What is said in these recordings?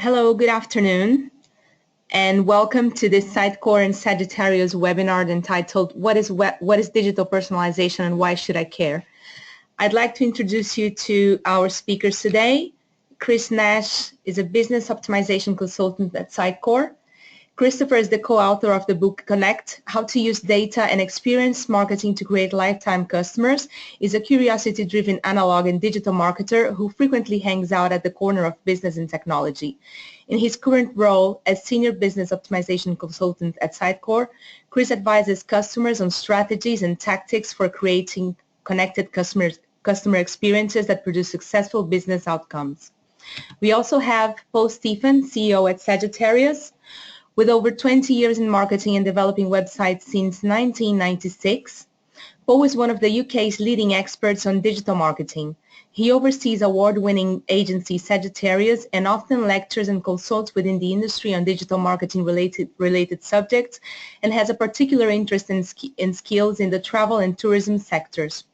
Hello, good afternoon, and welcome to this SItecore and Sagittarius webinar entitled What is Digital Personalization and Why Should I Care? I'd like to introduce you to our speakers today. Chris Nash is a business optimization consultant at SItecore. Christopher is the co-author of the book Connect, How to Use Data and Experience Marketing to Create Lifetime Customers, is a curiosity-driven analog and digital marketer who frequently hangs out at the corner of business and technology. In his current role as Senior Business Optimization Consultant at SItecore, Chris advises customers on strategies and tactics for creating connected customer experiences that produce successful business outcomes. We also have Paul Stephen, CEO at Sagittarius. With over 20 years in marketing and developing websites since 1996, Paul is one of the UK's leading experts on digital marketing. He oversees award-winning agency Sagittarius and often lectures and consults within the industry on digital marketing related subjects, and has a particular interest in skills in the travel and tourism sectors.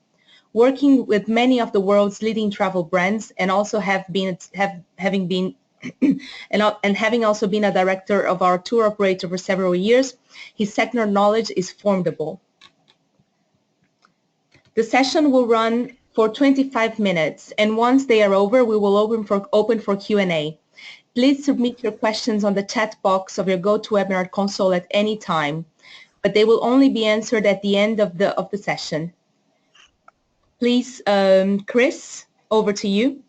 Working with many of the world's leading travel brands and also having also been a director of our tour operator for several years, his sector knowledge is formidable. The session will run for 25 minutes, and once they are over, we will open for Q&A. Please submit your questions on the chat box of your GoToWebinar console at any time, but they will only be answered at the end of the session. Please, Chris, over to you.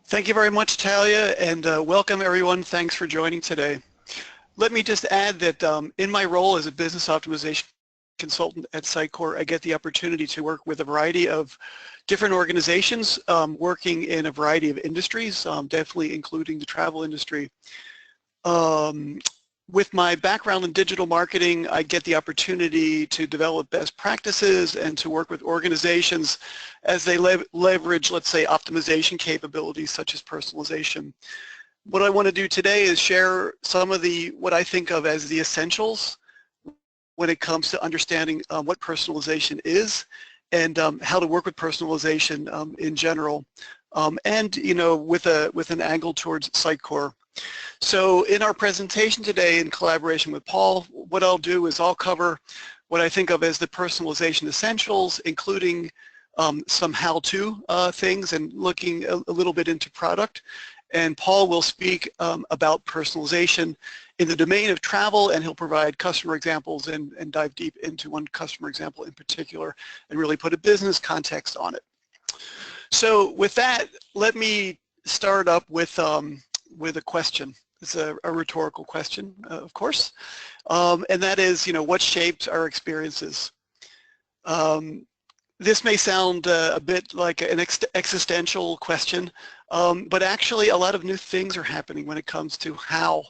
Thank you very much, Talia, and welcome everyone. Thanks for joining today. Let me just add that in my role as a business optimization consultant at SItecore, I get the opportunity to work with a variety of different organizations working in a variety of industries, definitely including the travel industry. With my background in digital marketing, I get the opportunity to develop best practices and to work with organizations as they leverage, let's say, optimization capabilities such as personalization. What I want to do today is share some of what I think of as the essentials when it comes to understanding what personalization is and how to work with personalization in general, and with an angle towards SItecore. So in our presentation today, in collaboration with Paul, what I'll do is I'll cover what I think of as the personalization essentials, including some how-to things and looking a little bit into product. And Paul will speak about personalization in the domain of travel, and he'll provide customer examples and dive deep into one customer example in particular and really put a business context on it. So with that, let me start up with a question. It's a rhetorical question, of course, and that is, what shapes our experiences? This may sound a bit like an existential question, but actually a lot of new things are happening when it comes to how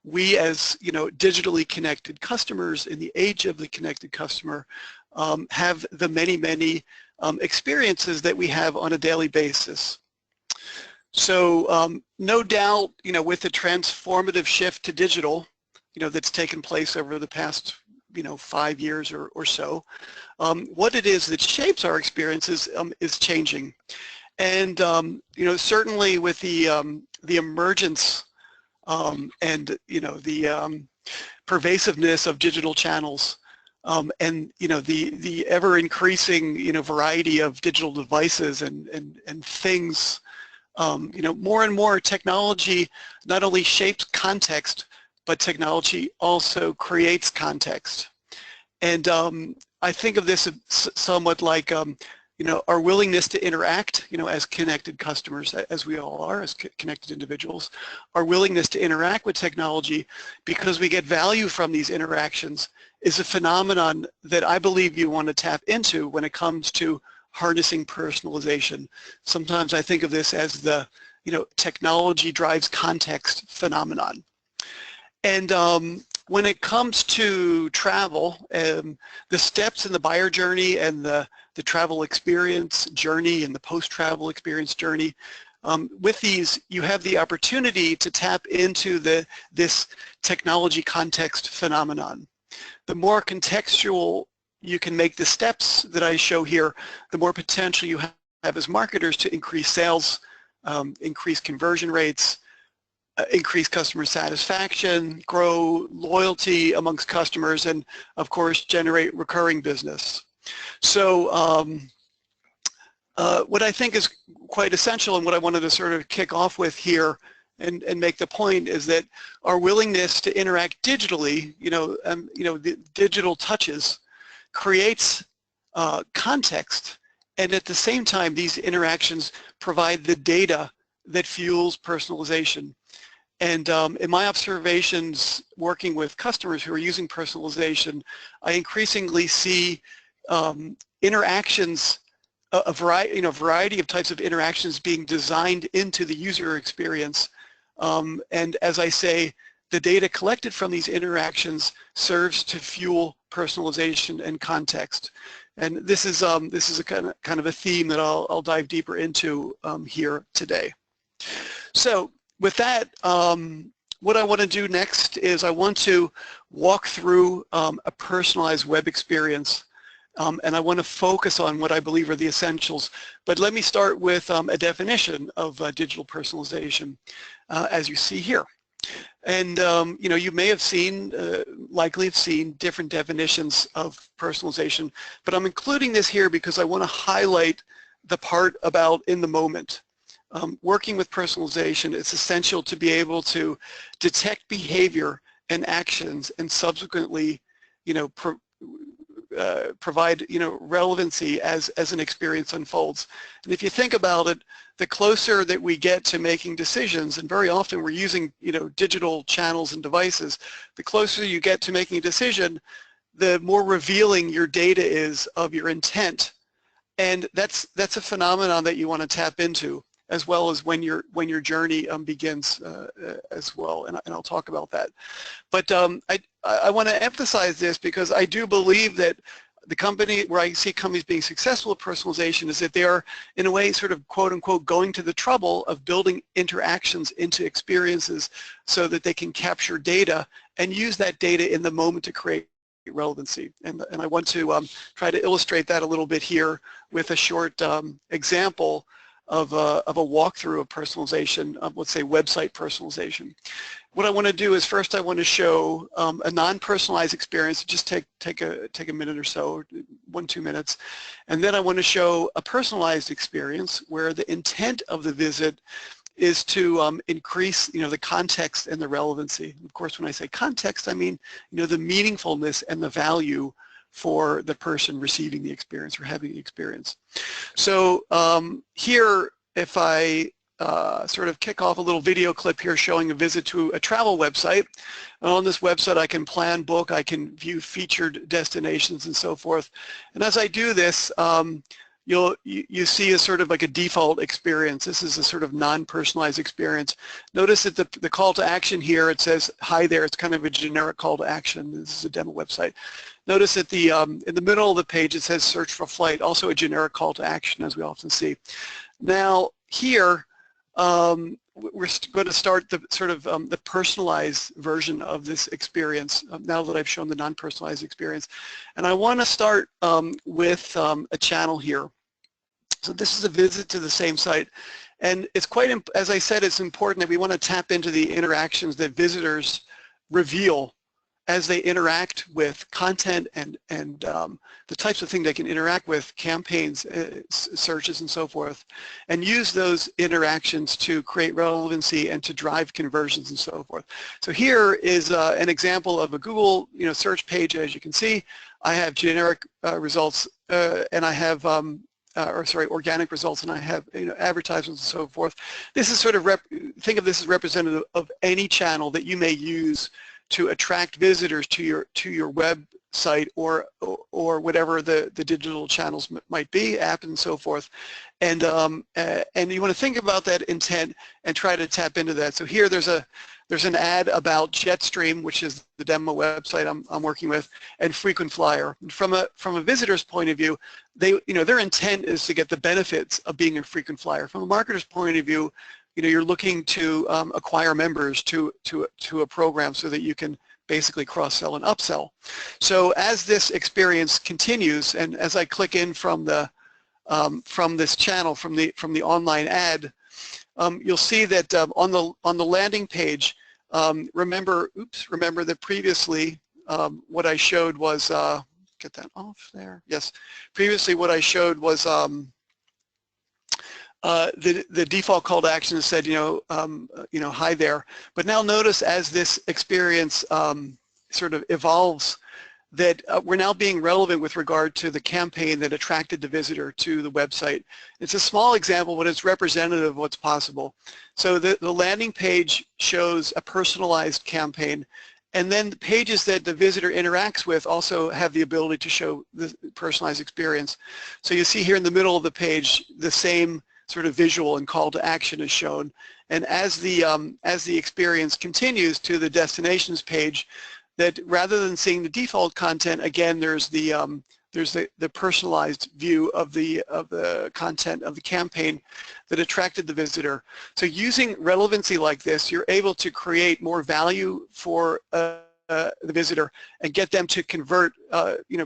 we as digitally connected customers in the age of the connected customer have the many experiences that we have on a daily basis. So no doubt, with the transformative shift to digital, that's taken place over the past, 5 years or so, what it is that shapes our experiences is changing. And, certainly with the emergence and, the pervasiveness of digital channels, and the ever-increasing variety of digital devices and things, more and more technology not only shapes context, but technology also creates context. And I think of this somewhat like our willingness to interact, as connected customers, as we all are, as connected individuals, our willingness to interact with technology because we get value from these interactions is a phenomenon that I believe you want to tap into when it comes to harnessing personalization. Sometimes I think of this as the, technology drives context phenomenon. And when it comes to travel, the steps in the buyer journey and the travel experience journey and the post-travel experience journey, with these, you have the opportunity to tap into this technology context phenomenon. The more contextual you can make the steps that I show here, the more potential you have as marketers to increase sales, increase conversion rates, increase customer satisfaction, grow loyalty amongst customers, and of course generate recurring business. So what I think is quite essential and what I wanted to sort of kick off with here and make the point is that our willingness to interact digitally, the digital touches, creates context, and at the same time these interactions provide the data that fuels personalization. And in my observations working with customers who are using personalization, I increasingly see interactions, a variety of types of interactions being designed into the user experience. And as I say, the data collected from these interactions serves to fuel personalization and context. And this is a kind of a theme that I'll dive deeper into here today. So with that, what I want to do next is I want to walk through a personalized web experience, and I want to focus on what I believe are the essentials. But let me start with a definition of digital personalization, as you see here. And you may have seen, likely have seen different definitions of personalization, but I'm including this here because I want to highlight the part about in the moment. Working with personalization, it's essential to be able to detect behavior and actions and subsequently, provide, relevancy as an experience unfolds. And if you think about it, the closer that we get to making decisions, and very often we're using, digital channels and devices, the closer you get to making a decision, the more revealing your data is of your intent. And that's a phenomenon that you want to tap into, as well as when your journey begins as well, and I'll talk about that. But I want to emphasize this because I do believe that the company where I see companies being successful at personalization is that they are, in a way, sort of quote unquote going to the trouble of building interactions into experiences so that they can capture data and use that data in the moment to create relevancy. And I want to try to illustrate that a little bit here with a short example of a walkthrough of personalization, of, let's say, website personalization. What I want to do is first I want to show a non-personalized experience. Just take a minute or so, 1-2 minutes, and then I want to show a personalized experience where the intent of the visit is to increase, the context and the relevancy. Of course, when I say context, I mean, the meaningfulness and the value for the person receiving the experience or having the experience. So here, if I sort of kick off a little video clip here showing a visit to a travel website. And on this website I can plan, book, I can view featured destinations and so forth. And as I do this, you see a sort of like a default experience. This is a sort of non-personalized experience. Notice that the call to action here, it says hi there. It's kind of a generic call to action. This is a demo website. Notice that in the middle of the page it says search for flight, also a generic call to action, as we often see. Now here we're going to start the sort of the personalized version of this experience now that I've shown the non-personalized experience. And I want to start with a channel here. So this is a visit to the same site, and it's quite, as I said, it's important that we want to tap into the interactions that visitors reveal as they interact with content and the types of things they can interact with, campaigns, searches, and so forth, and use those interactions to create relevancy and to drive conversions and so forth. So here is an example of a Google search page. As you can see, I have generic results and I have organic results, and I have advertisements and so forth. This is sort of think of this as representative of any channel that you may use to attract visitors to your website or whatever the digital channels might be, app and so forth. And you want to think about that intent and try to tap into that. So here there's an ad about Jetstream, which is the demo website I'm working with, and Frequent Flyer. And from a visitor's point of view, their intent is to get the benefits of being a frequent flyer. From a marketer's point of view, you're looking to acquire members to a program so that you can basically cross-sell and upsell. So as this experience continues, and as I click in from the from this channel, from the online ad, you'll see that on the landing page, remember that previously what I showed was, get that off there, yes, previously what I showed was the default call to action said, hi there. But now notice as this experience sort of evolves, that we're now being relevant with regard to the campaign that attracted the visitor to the website. It's a small example, but it's representative of what's possible. So the landing page shows a personalized campaign, and then the pages that the visitor interacts with also have the ability to show the personalized experience. So you see here in the middle of the page, the same sort of visual and call to action is shown. And as the experience continues to the destinations page, that rather than seeing the default content, again, there's the personalized view of the content of the campaign that attracted the visitor. So using relevancy like this, you're able to create more value for the visitor and get them to convert,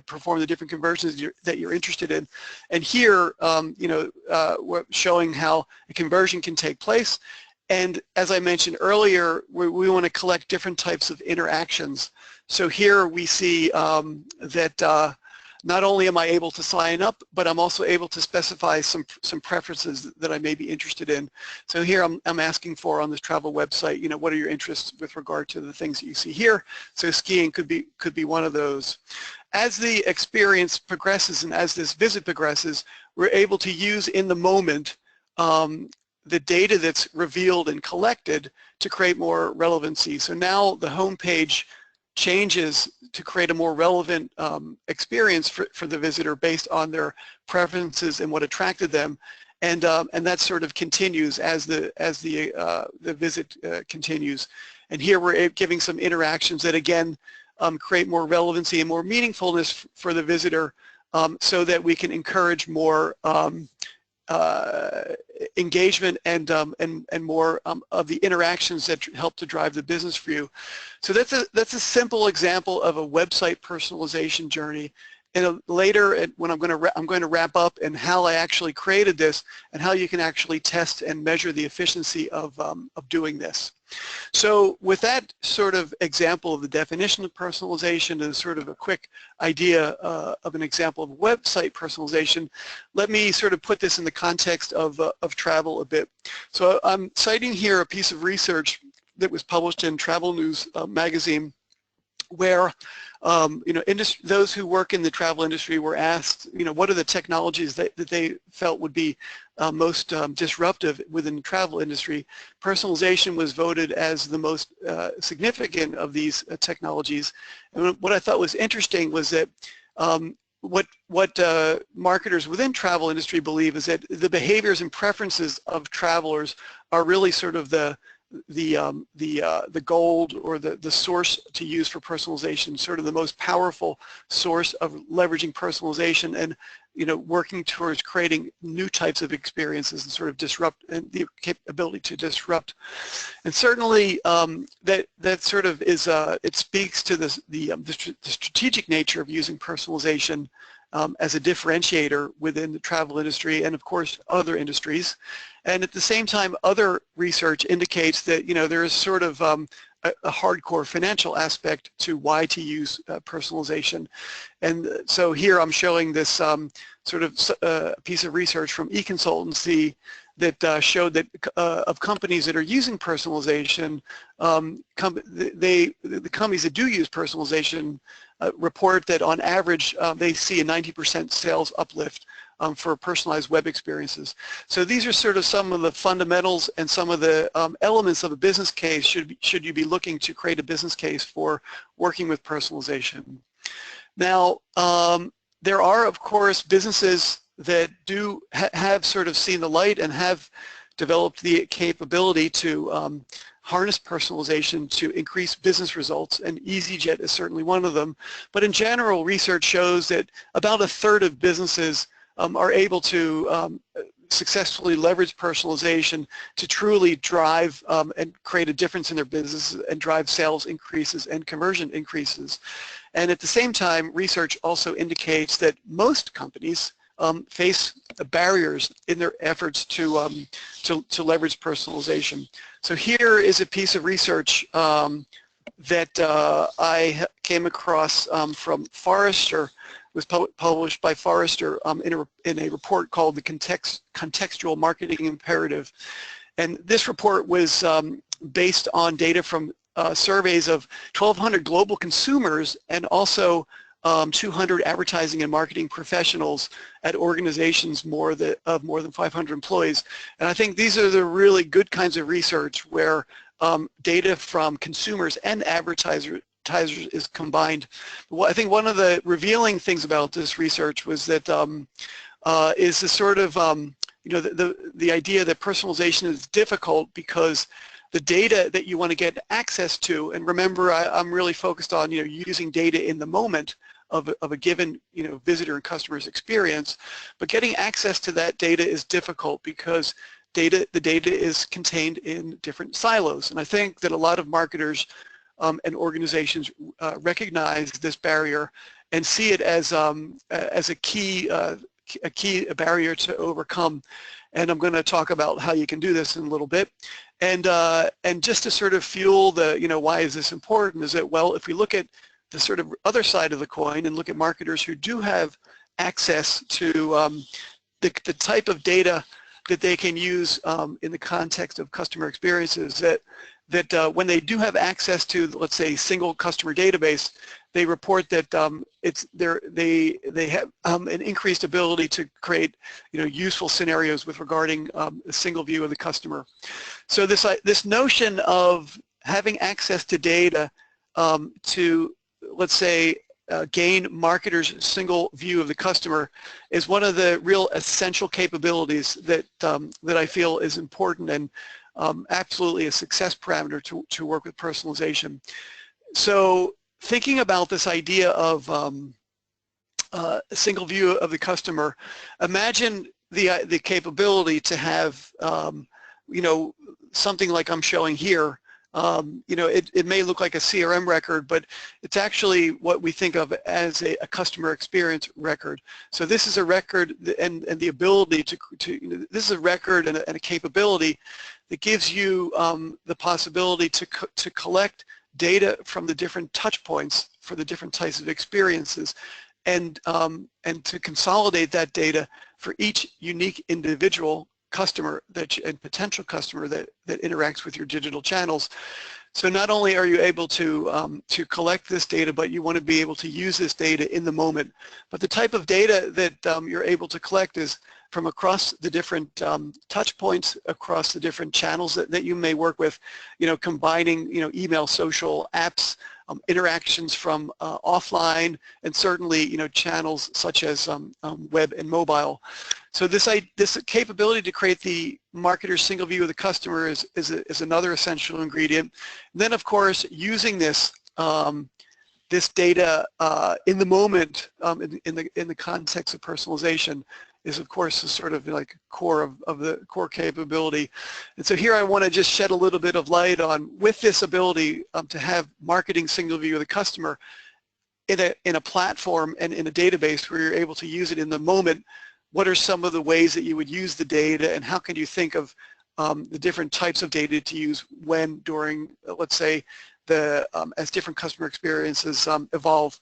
perform the different conversions that you're interested in. And here, we're showing how a conversion can take place. And as I mentioned earlier, we want to collect different types of interactions. So here we see that not only am I able to sign up, but I'm also able to specify some preferences that I may be interested in. So here I'm asking for on this travel website, what are your interests with regard to the things that you see here? So skiing could be one of those. As the experience progresses and as this visit progresses, we're able to use in the moment the data that's revealed and collected to create more relevancy. So now the home page changes to create a more relevant experience for the visitor based on their preferences and what attracted them, and that sort of continues as the visit continues. And here we're giving some interactions that again create more relevancy and more meaningfulness for the visitor, so that we can encourage more engagement and more of the interactions that help to drive the business for you. So that's a simple example of a website personalization journey. And later, when I'm going to wrap up and how I actually created this and how you can actually test and measure the efficiency of doing this. So with that sort of example of the definition of personalization and sort of a quick idea of an example of website personalization, let me sort of put this in the context of travel a bit. So I'm citing here a piece of research that was published in Travel News magazine, where those who work in the travel industry were asked, what are the technologies that they felt would be most disruptive within the travel industry. Personalization was voted as the most significant of these technologies. And what I thought was interesting was that what marketers within travel industry believe is that the behaviors and preferences of travelers are really sort of the gold or the source to use for personalization, sort of the most powerful source of leveraging personalization and working towards creating new types of experiences and sort of disrupt, and the ability to disrupt. And certainly that sort of is it speaks to the strategic nature of using personalization as a differentiator within the travel industry and of course other industries. And at the same time, other research indicates that there is sort of a hardcore financial aspect to why to use personalization. And so here I'm showing this sort of piece of research from eConsultancy that showed that of companies that are using personalization, the companies that do use personalization report that on average they see a 90% sales uplift for personalized web experiences. So these are sort of some of the fundamentals and some of the elements of a business case should you be looking to create a business case for working with personalization. Now, there are of course businesses that do have sort of seen the light and have developed the capability to harness personalization to increase business results, and EasyJet is certainly one of them. But in general, research shows that about a third of businesses are able to successfully leverage personalization to truly drive and create a difference in their business and drive sales increases and conversion increases. And at the same time, research also indicates that most companies face barriers in their efforts to leverage personalization. So here is a piece of research that I came across from Forrester. It was published by Forrester in a report called the Contextual Marketing Imperative. And this report was based on data from surveys of 1,200 global consumers and also 200 advertising and marketing professionals at organizations of more than 500 employees. And I think these are the really good kinds of research where data from consumers and advertisers is combined. Well, I think one of the revealing things about this research was that is the sort of you know, the idea that personalization is difficult because the data that you want to get access to, and remember I'm really focused on, you know, using data in the moment of a given, you know, visitor and customer's experience, but getting access to that data is difficult because the data is contained in different silos. And I think that a lot of marketers and organizations recognize this barrier and see it as a key barrier to overcome. And I'm going to talk about how you can do this in a little bit. And just to sort of fuel the, you know, why is this important, is that, well, if we look at the sort of other side of the coin and look at marketers who do have access to the type of data that they can use in the context of customer experiences, that when they do have access to, let's say, single customer database, they report that they have an increased ability to create, you know, useful scenarios with regarding a single view of the customer. So this notion of having access to data to, let's say, gain marketers' single view of the customer is one of the real essential capabilities that that I feel is important and absolutely a success parameter to work with personalization. So thinking about this idea of a single view of the customer, imagine the capability to have you know, something like I'm showing here. You know, it may look like a CRM record, but it's actually what we think of as a customer experience record. So this is a record and the ability to you know, this is a record and a capability that gives you the possibility to collect data from the different touch points for the different types of experiences and to consolidate that data for each unique individual customer and potential customer that interacts with your digital channels. So not only are you able to collect this data, but you want to be able to use this data in the moment. But the type of data that you're able to collect is from across the different touch points, across the different channels that you may work with, you know, combining, you know, email, social, apps, interactions from offline, and certainly, you know, channels such as web and mobile. So this capability to create the marketer's single view of the customer is another essential ingredient. And then, of course, using this this data in the moment in the context of personalization is, of course, the sort of like core of the core capability. And so here I want to just shed a little bit of light on, with this ability to have marketing single view of the customer in a platform and in a database where you're able to use it in the moment, what are some of the ways that you would use the data, and how can you think of the different types of data to use when, during, let's say, as different customer experiences evolve.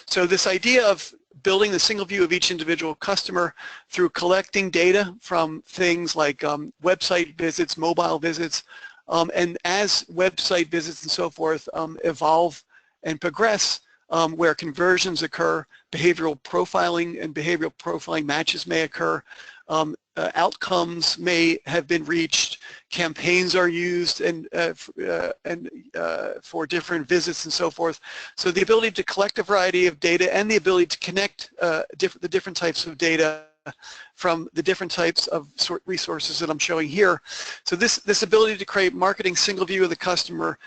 So this idea of building the single view of each individual customer through collecting data from things like website visits, mobile visits, and as website visits and so forth evolve and progress, where conversions occur, behavioral profiling matches may occur, outcomes may have been reached, campaigns are used and for different visits and so forth. So the ability to collect a variety of data and the ability to connect the different types of data from the different types of resources that I'm showing here. So this ability to create marketing single view of the customer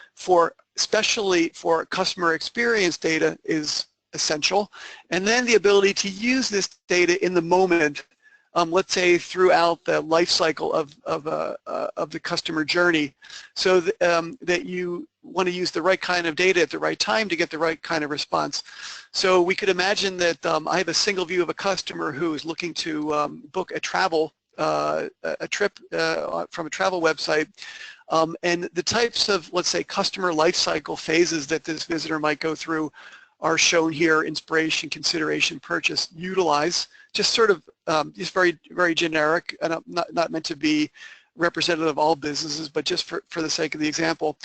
especially for customer experience data is essential. And then the ability to use this data in the moment let's say throughout the life cycle of the customer journey, so that you want to use the right kind of data at the right time to get the right kind of response. So we could imagine that I have a single view of a customer who is looking to book a trip from a travel website, and the types of, let's say, customer life cycle phases that this visitor might go through are shown here: inspiration, consideration, purchase, utilize. Just sort of just very generic, and not meant to be representative of all businesses, but just for the sake of the example.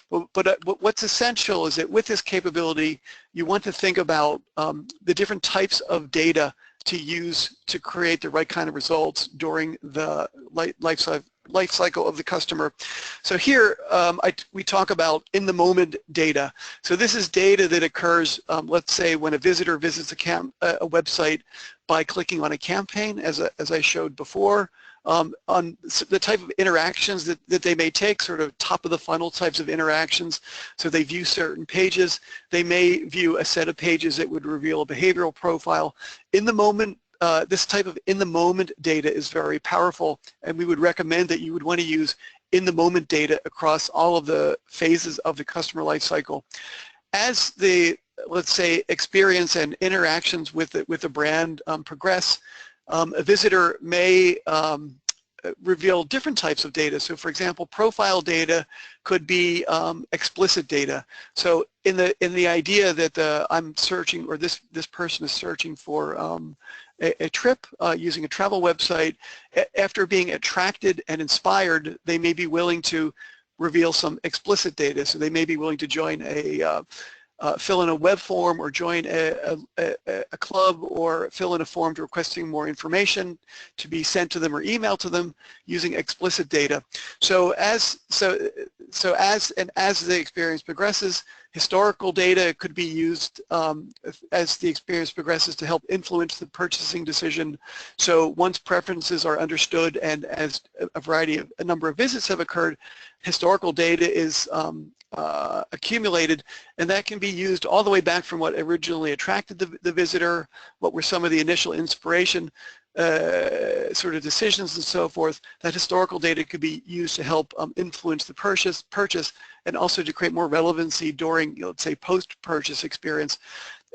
But what's essential is that with this capability, you want to think about the different types of data to use to create the right kind of results during the life cycle of the customer. So here we talk about in-the-moment data. So this is data that occurs, let's say, when a visitor visits a website by clicking on a campaign, as I showed before, on the type of interactions that they may take, sort of top of the funnel types of interactions. So they view certain pages. They may view a set of pages that would reveal a behavioral profile. In the moment, this type of in-the-moment data is very powerful, and we would recommend that you would want to use in-the-moment data across all of the phases of the customer life cycle. As the, let's say, experience and interactions with the brand progress, a visitor may reveal different types of data. So, for example, profile data could be explicit data. So, in the idea that I'm searching, or this person is searching for a trip using a travel website, after being attracted and inspired, they may be willing to reveal some explicit data. So they may be willing to join fill in a web form, or join a club, or fill in a form requesting more information to be sent to them or emailed to them using explicit data. So as the experience progresses, historical data could be used as the experience progresses to help influence the purchasing decision. So once preferences are understood and as a number of visits have occurred, historical data is accumulated, and that can be used all the way back from what originally attracted the visitor, what were some of the initial inspiration sort of decisions and so forth. That historical data could be used to help influence the purchase, and also to create more relevancy during, let's say, post-purchase experience.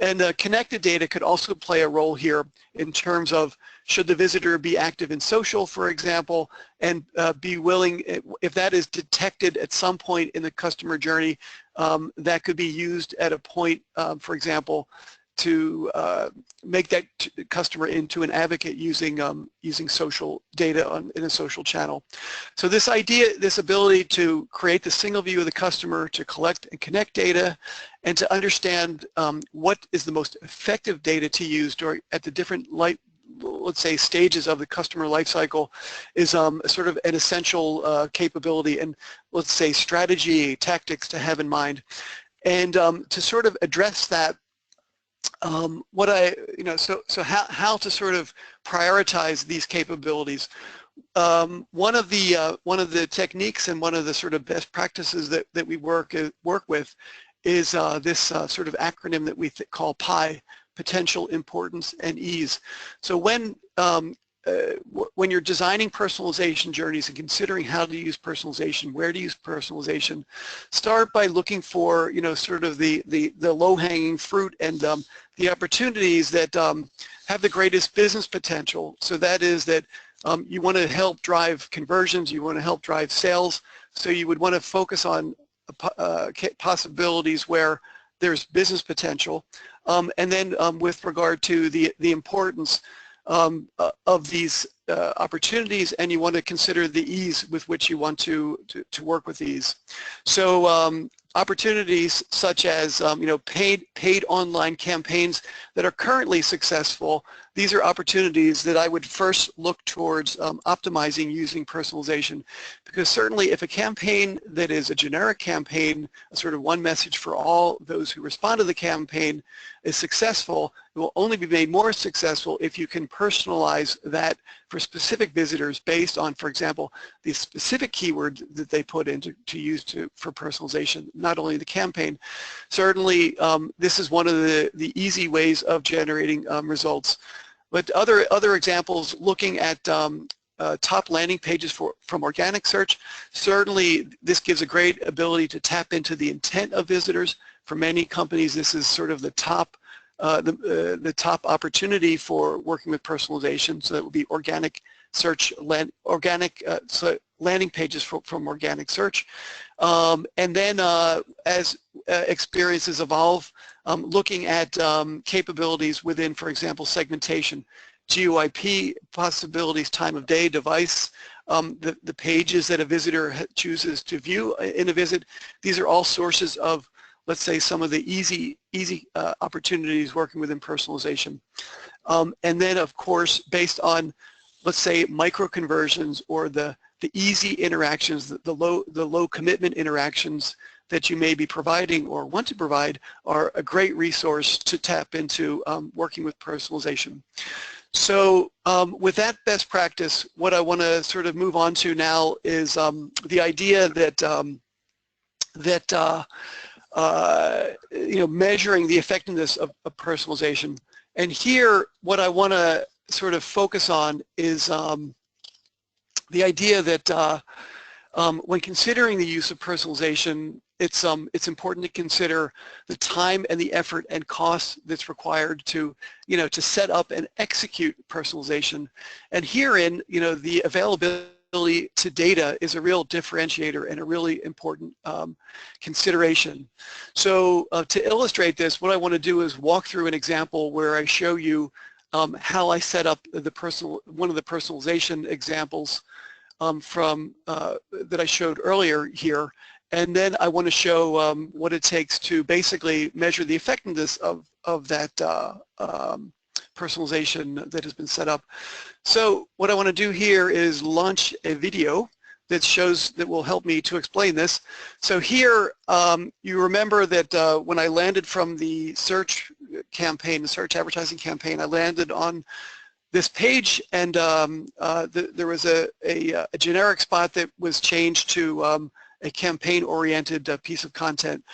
And connected data could also play a role here in terms of, should the visitor be active in social, for example, and be willing, if that is detected at some point in the customer journey, that could be used at a point, for example, to make that customer into an advocate using social data in a social channel. So this ability to create the single view of the customer, to collect and connect data, and to understand what is the most effective data to use at the different let's say, stages of the customer life cycle, is sort of an essential capability, and, let's say, strategy, tactics to have in mind. And to sort of address that, how to sort of prioritize these capabilities. One of the techniques and one of the sort of best practices that we work with is this sort of acronym that we call PI: potential, importance, and ease. So when you're designing personalization journeys and considering how to use personalization, where to use personalization, start by looking for, sort of the low-hanging fruit and the opportunities that have the greatest business potential. So that is that you want to help drive conversions, you want to help drive sales, so you would want to focus on possibilities where there's business potential. And then with regard to the importance of these opportunities, and you want to consider the ease with which you want to work with these. So opportunities such as paid online campaigns that are currently successful, these are opportunities that I would first look towards optimizing using personalization, because certainly if a campaign that is a generic campaign, a sort of one message for all those who respond to the campaign, is successful, it will only be made more successful if you can personalize that for specific visitors based on, for example, the specific keywords that they put in to use for personalization, not only the campaign. Certainly this is one of the easy ways of generating results. But other examples, looking at top landing pages from organic search, certainly this gives a great ability to tap into the intent of visitors. For many companies, this is sort of the top opportunity for working with personalization. So that would be organic search, landing pages from organic search. And then as experiences evolve, looking at capabilities within, for example, segmentation, GUIP possibilities, time of day, device, the pages that a visitor chooses to view in a visit. These are all sources of, let's say, some of the easy opportunities working within personalization. And then, of course, based on, let's say, micro conversions or the easy interactions, the low commitment interactions that you may be providing or want to provide, are a great resource to tap into working with personalization. So with that best practice, what I want to sort of move on to now is the idea that measuring the effectiveness of personalization. And here, what I want to sort of focus on is the idea that when considering the use of personalization, it's important to consider the time and the effort and cost that's required to set up and execute personalization. And herein, the availability to data is a real differentiator and a really important consideration. So to illustrate this, what I want to do is walk through an example where I show you how I set up one of the personalization examples that I showed earlier here, and then I want to show what it takes to basically measure the effectiveness of that personalization that has been set up. So what I want to do here is launch a video that will help me to explain this. So here, you remember that when I landed from the search campaign, the search advertising campaign, I landed on this page, and there was a generic spot that was changed to a campaign-oriented piece of content.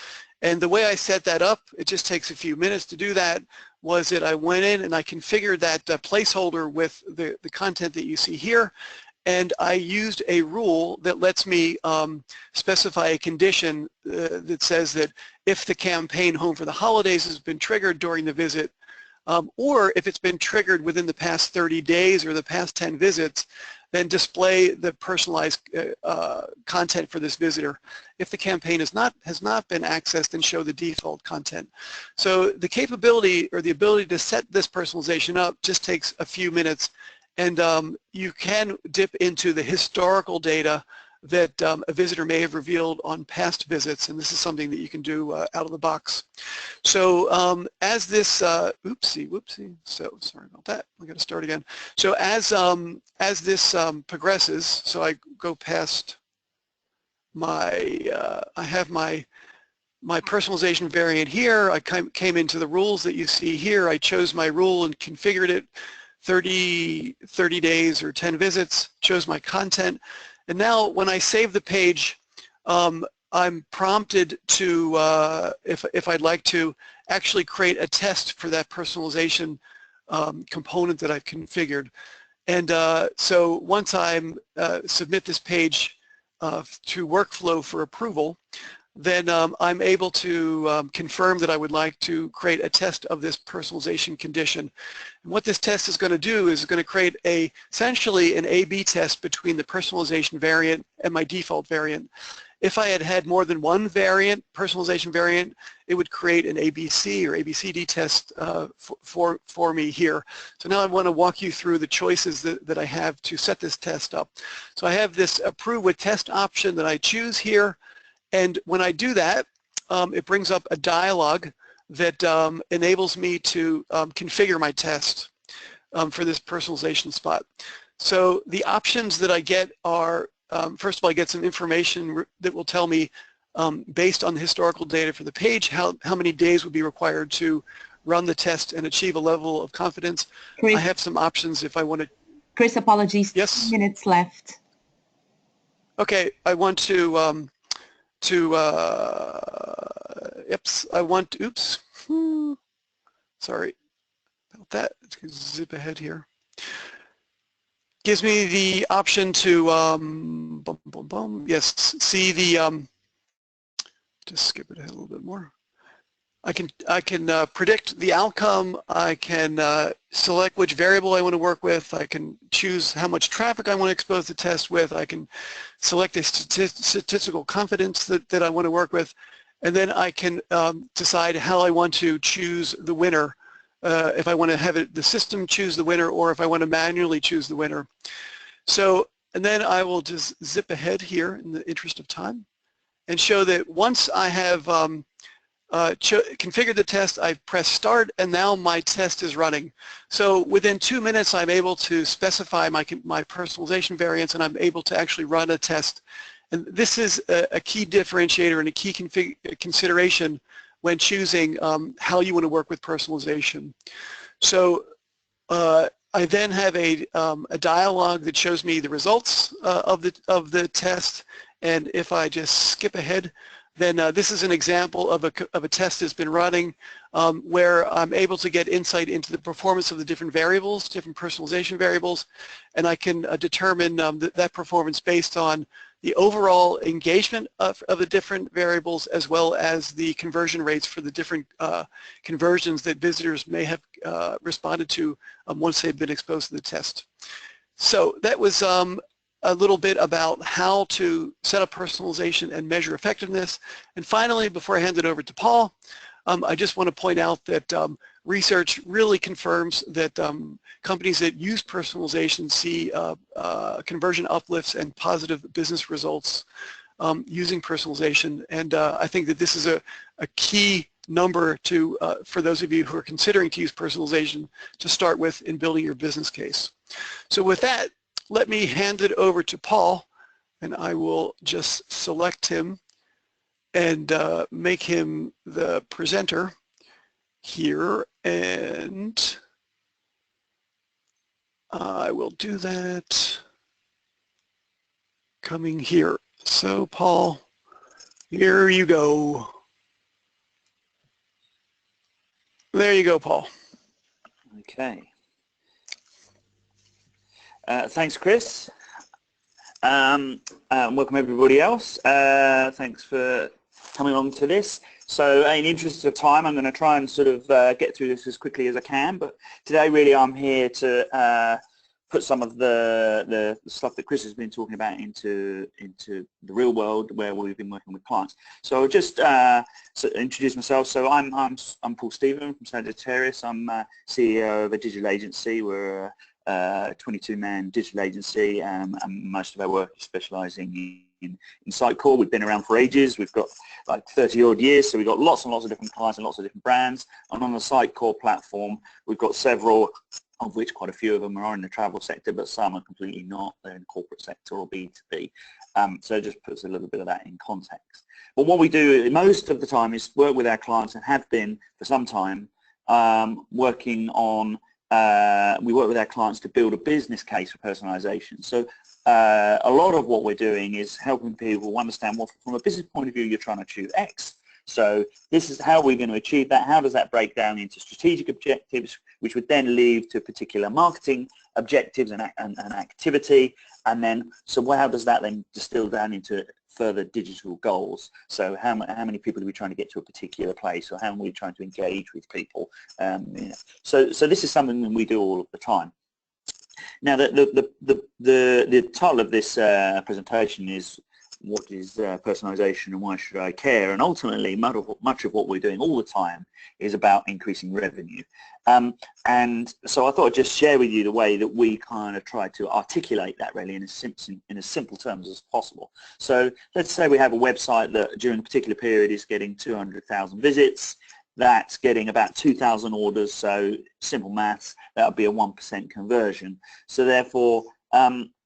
And the way I set that up, it just takes a few minutes to do that, was that I went in and I configured that placeholder with the content that you see here, and I used a rule that lets me specify a condition that says that if the campaign Home for the Holidays has been triggered during the visit, or if it's been triggered within the past 30 days or the past 10 visits, then display the personalized content for this visitor. If the campaign has not been accessed, then show the default content. So the capability or the ability to set this personalization up just takes a few minutes, and you can dip into the historical data that a visitor may have revealed on past visits, and this is something that you can do out of the box. So as this, whoopsie, so sorry about that, we got to start again. So as this progresses, so I go past my, I have my personalization variant here. I came into the rules that you see here. I chose my rule and configured it, 30 days or 10 visits, chose my content. And now when I save the page, I'm prompted to, if I'd like to, actually create a test for that personalization component that I've configured. And so once I submit this page to workflow for approval, then I'm able to confirm that I would like to create a test of this personalization condition. And what this test is going to do is going to create essentially an A/B test between the personalization variant and my default variant. If I had more than one variant, personalization variant, it would create an ABC or ABCD test for me here. So now I want to walk you through the choices that I have to set this test up. So I have this approve with test option that I choose here. And when I do that, it brings up a dialog that enables me to configure my test for this personalization spot. So the options that I get are, first of all, I get some information that will tell me, based on the historical data for the page, how many days would be required to run the test and achieve a level of confidence. Chris, I have some options if I want to. Chris, apologies. Yes? 2 minutes left. Okay, I want to sorry about that. Let's zip ahead here. Gives me the option to yes, see the just skip it ahead a little bit more. I can predict the outcome. I can select which variable I want to work with. I can choose how much traffic I want to expose the test with. I can select a statistical confidence that I want to work with, and then I can decide how I want to choose the winner. If I want to have the system choose the winner, or if I want to manually choose the winner. So, and then I will just zip ahead here in the interest of time and show that once I have configured the test, I press start, and now my test is running. So within 2 minutes, I'm able to specify my personalization variants, and I'm able to actually run a test. And this is a key differentiator and a key consideration when choosing how you want to work with personalization. So I then have a dialog that shows me the results of the test, and if I just skip ahead, then this is an example of a test that's been running where I'm able to get insight into the performance of the different variables, different personalization variables, and I can determine that performance based on the overall engagement of the different variables, as well as the conversion rates for the different conversions that visitors may have responded to once they've been exposed to the test. So that was a little bit about how to set up personalization and measure effectiveness. And finally, before I hand it over to Paul, I just want to point out that research really confirms that companies that use personalization see conversion uplifts and positive business results using personalization. And I think that this is a key number to for those of you who are considering to use personalization to start with in building your business case. So with that, let me hand it over to Paul, and I will just select him and make him the presenter here, and I will do that coming here. So Paul, here you go. There you go, Paul. Okay. Thanks, Chris. Welcome everybody else. Thanks for coming along to this. So in the interest of time, I'm going to try and sort of get through this as quickly as I can, but today really I'm here to put some of the stuff that Chris has been talking about into the real world where we've been working with clients. So I'll just introduce myself. So I'm Paul Stephen from Sagittarius. I'm CEO of a digital agency. We're a 22-man digital agency, and most of our work is specialising in SItecore. We've been around for ages. We've got like 30-odd years, so we've got lots and lots of different clients and lots of different brands. And on the SItecore platform, we've got several, of which quite a few of them are in the travel sector, but some are completely not. They're in the corporate sector or B2B. So it just puts a little bit of that in context. But what we do most of the time is work with our clients, and have been for some time, working on we work with our clients to build a business case for personalisation. So a lot of what we're doing is helping people understand what, from a business point of view, you're trying to achieve X. So this is how we're going to achieve that. How does that break down into strategic objectives, which would then lead to particular marketing objectives and activity, and then so how does that then distill down into further digital goals? So how many people are we trying to get to a particular place, or how are we trying to engage with people? You know. So this is something that we do all of the time. Now the title of this presentation is what is personalisation and why should I care? And ultimately much of what we're doing all the time is about increasing revenue. And so I thought I'd just share with you the way that we kind of try to articulate that really in as simple terms as possible. So let's say we have a website that during a particular period is getting 200,000 visits. That's getting about 2,000 orders, so simple maths, that would be a 1% conversion. So therefore,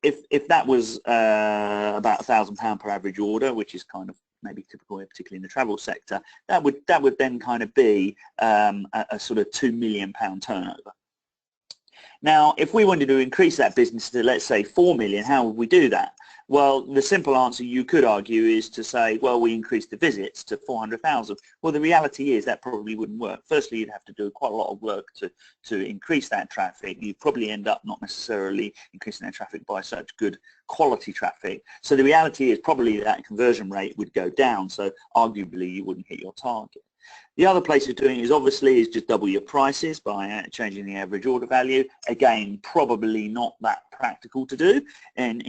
if that was about £1,000 per average order, which is kind of maybe typical, particularly in the travel sector, that would then kind of be a sort of £2 million turnover. Now, if we wanted to increase that business to, let's say, 4 million, how would we do that? Well, the simple answer you could argue is to say, well, we increased the visits to 400,000. Well, the reality is that probably wouldn't work. Firstly, you'd have to do quite a lot of work to increase that traffic. You'd probably end up not necessarily increasing that traffic by such good quality traffic. So the reality is probably that conversion rate would go down, so arguably you wouldn't hit your target. The other place of doing it is obviously is just double your prices by changing the average order value. Again, probably not that practical to do in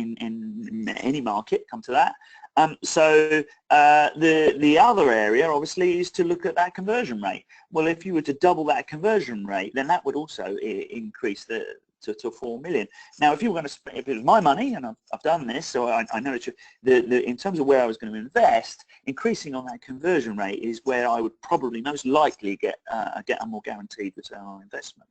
any market, come to that. The other area obviously is to look at that conversion rate. Well, if you were to double that conversion rate, then that would also increase to 4 million. Now, if you were going to spend, if it was my money, and I've done this, so I know that in terms of where I was going to invest, increasing on that conversion rate is where I would probably most likely get a more guaranteed return on investment.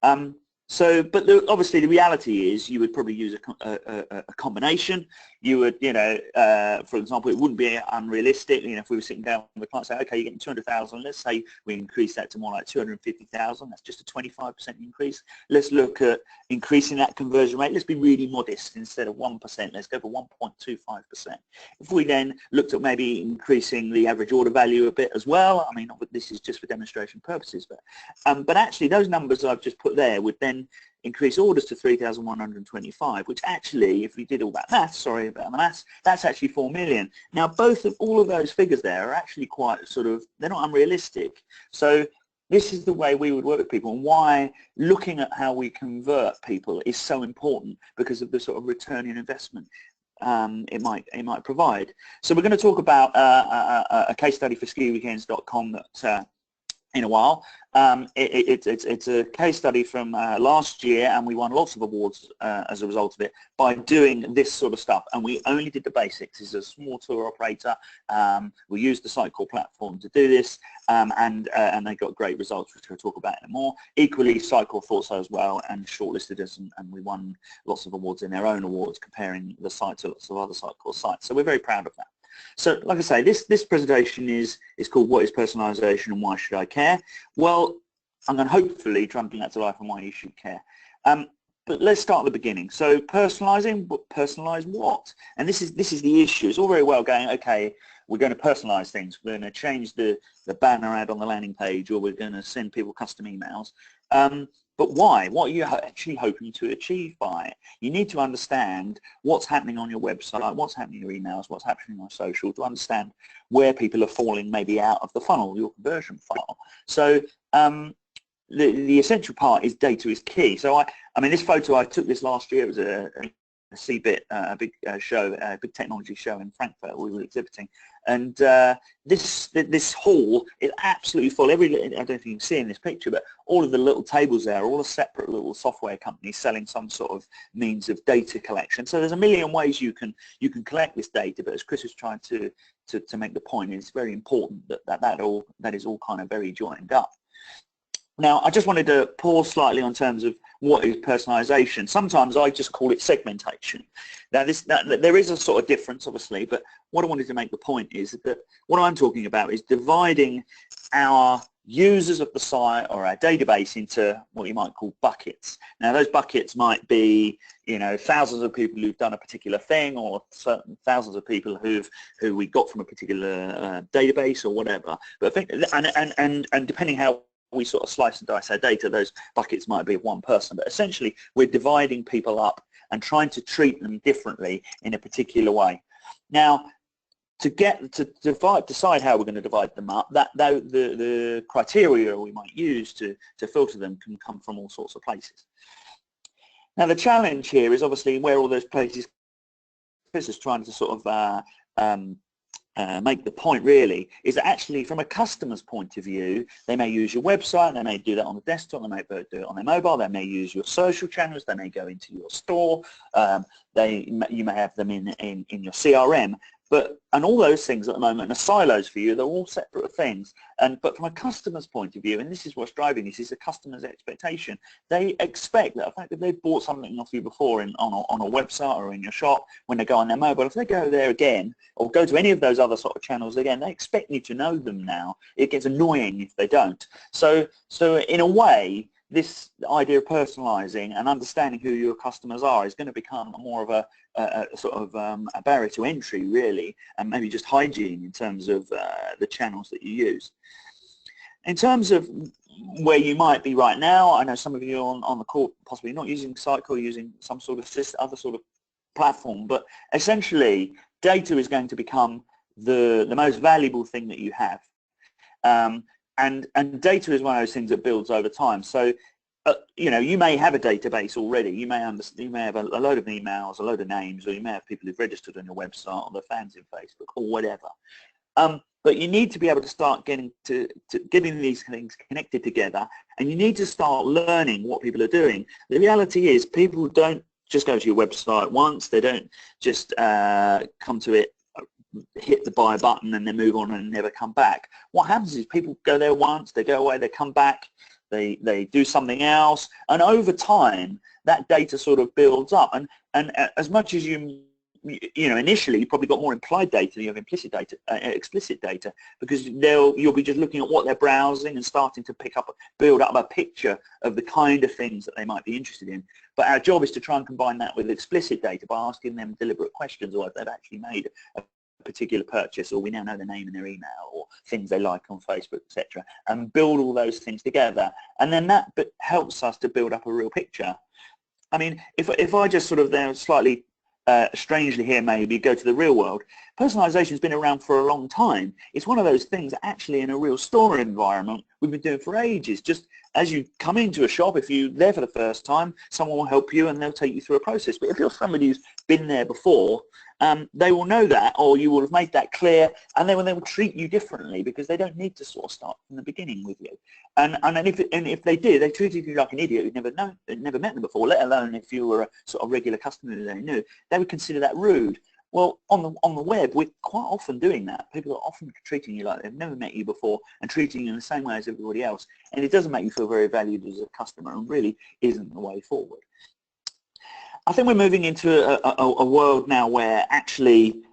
But obviously the reality is you would probably use a combination. You would, for example, it wouldn't be unrealistic, if we were sitting down with the client and say, okay, you're getting 200,000, let's say we increase that to more like 250,000, that's just a 25% increase. Let's look at increasing that conversion rate. Let's be really modest. Instead of 1%, let's go for 1.25%. If we then looked at maybe increasing the average order value a bit as well, I mean, this is just for demonstration purposes, but actually those numbers I've just put there would then increase orders to 3,125, which actually, if we did all that maths, sorry about the maths, that's actually 4 million. Now, all of those figures there are actually quite they're not unrealistic. So this is the way we would work with people, and why looking at how we convert people is so important, because of the sort of return on investment it might provide. So we're going to talk about a case study for skiweekends.com that in a while. It's a case study from last year, and we won lots of awards as a result of it by doing this sort of stuff, and we only did the basics. It's a small tour operator. We used the SItecore platform to do this, and they got great results, which we'll talk about in more. Equally, SItecore thought so as well and shortlisted us, and we won lots of awards in their own awards, comparing the site to lots of other SItecore sites. So we're very proud of that. So, like I say, this presentation is called "What is Personalisation and Why Should I Care?" Well, I'm going to hopefully try and bring that to life and why you should care. But let's start at the beginning. So, personalising, personalise what? And this is the issue. It's all very well going, okay, we're going to personalise things. We're going to change the banner ad on the landing page, or we're going to send people custom emails. But why? What are you actually hoping to achieve by it? You need to understand what's happening on your website, what's happening in your emails, what's happening on social, to understand where people are falling maybe out of the funnel, your conversion funnel. So the essential part is data is key. So I mean, this photo, I took this last year. It was a CeBIT, a big show, a big technology show in Frankfurt. We were exhibiting, and this hall is absolutely full. I don't know if you can see in this picture, but all of the little tables there are all a separate little software company selling some sort of means of data collection. So there's a million ways you can collect this data, but as Chris was trying to make the point, it's very important that is all kind of very joined up. Now, I just wanted to pause slightly on terms of what is personalisation. Sometimes I just call it segmentation. Now, there is a sort of difference, obviously, but what I wanted to make the point is that what I'm talking about is dividing our users of the site or our database into what you might call buckets. Now, those buckets might be, thousands of people who've done a particular thing, or certain thousands of people who we got from a particular database or whatever. But I think, and depending how we sort of slice and dice our data, those buckets might be one person, but essentially we're dividing people up and trying to treat them differently in a particular way. Now, to decide how we're going to divide them up, the criteria we might use to filter them can come from all sorts of places. Now, the challenge here is obviously where all those places. Chris is trying to sort of make the point really is that actually from a customer's point of view, they may use your website, they may do that on the desktop, they may do it on their mobile, they may use your social channels, they may go into your store, you may have them in your CRM. And all those things at the moment are silos for you. They're all separate things. But from a customer's point of view, and this is what's driving this, is a customer's expectation. They expect that, in fact, if they've bought something off you before on a website or in your shop, when they go on their mobile, if they go there again or go to any of those other sort of channels again, they expect you to know them now. It gets annoying if they don't. So in a way, this idea of personalising and understanding who your customers are is going to become more of a sort of a barrier to entry, really, and maybe just hygiene in terms of the channels that you use. In terms of where you might be right now, I know some of you on the call possibly not using SItecore, using some sort of other sort of platform, but essentially data is going to become the most valuable thing that you have. And data is one of those things that builds over time. So, you know, you may have a database already. You may have a load of emails, a load of names, or you may have people who've registered on your website, or their fans in Facebook, or whatever. But you need to be able to start getting these things connected together, and you need to start learning what people are doing. The reality is, people don't just go to your website once. They don't just come to it, hit the buy button and then move on and never come back. What happens is people go there once, they go away, they come back, they do something else, and over time that data sort of builds up. And as much as you know, initially you probably got more implied data than you have implicit data, explicit data, because you'll be just looking at what they're browsing and starting to build up a picture of the kind of things that they might be interested in. But our job is to try and combine that with explicit data by asking them deliberate questions, or if they've actually made a particular purchase, or we now know their name and their email, or things they like on Facebook, etc., and build all those things together. And then that helps us to build up a real picture. I mean, if I just sort of there slightly strangely here maybe go to the real world, personalisation has been around for a long time. It's one of those things that actually in a real store environment we've been doing for ages. Just as you come into a shop, if you're there for the first time, someone will help you and they'll take you through a process. But if you're somebody who's been there before, they will know that, or you will have made that clear, and then they will treat you differently because they don't need to sort of start from the beginning with you. And if they did, they treated you like an idiot who'd never met them before, let alone if you were a sort of regular customer that they knew, they would consider that rude. Well, on the web, we're quite often doing that. People are often treating you like they've never met you before and treating you in the same way as everybody else, and it doesn't make you feel very valued as a customer, and really isn't the way forward. I think we're moving into a world now where actually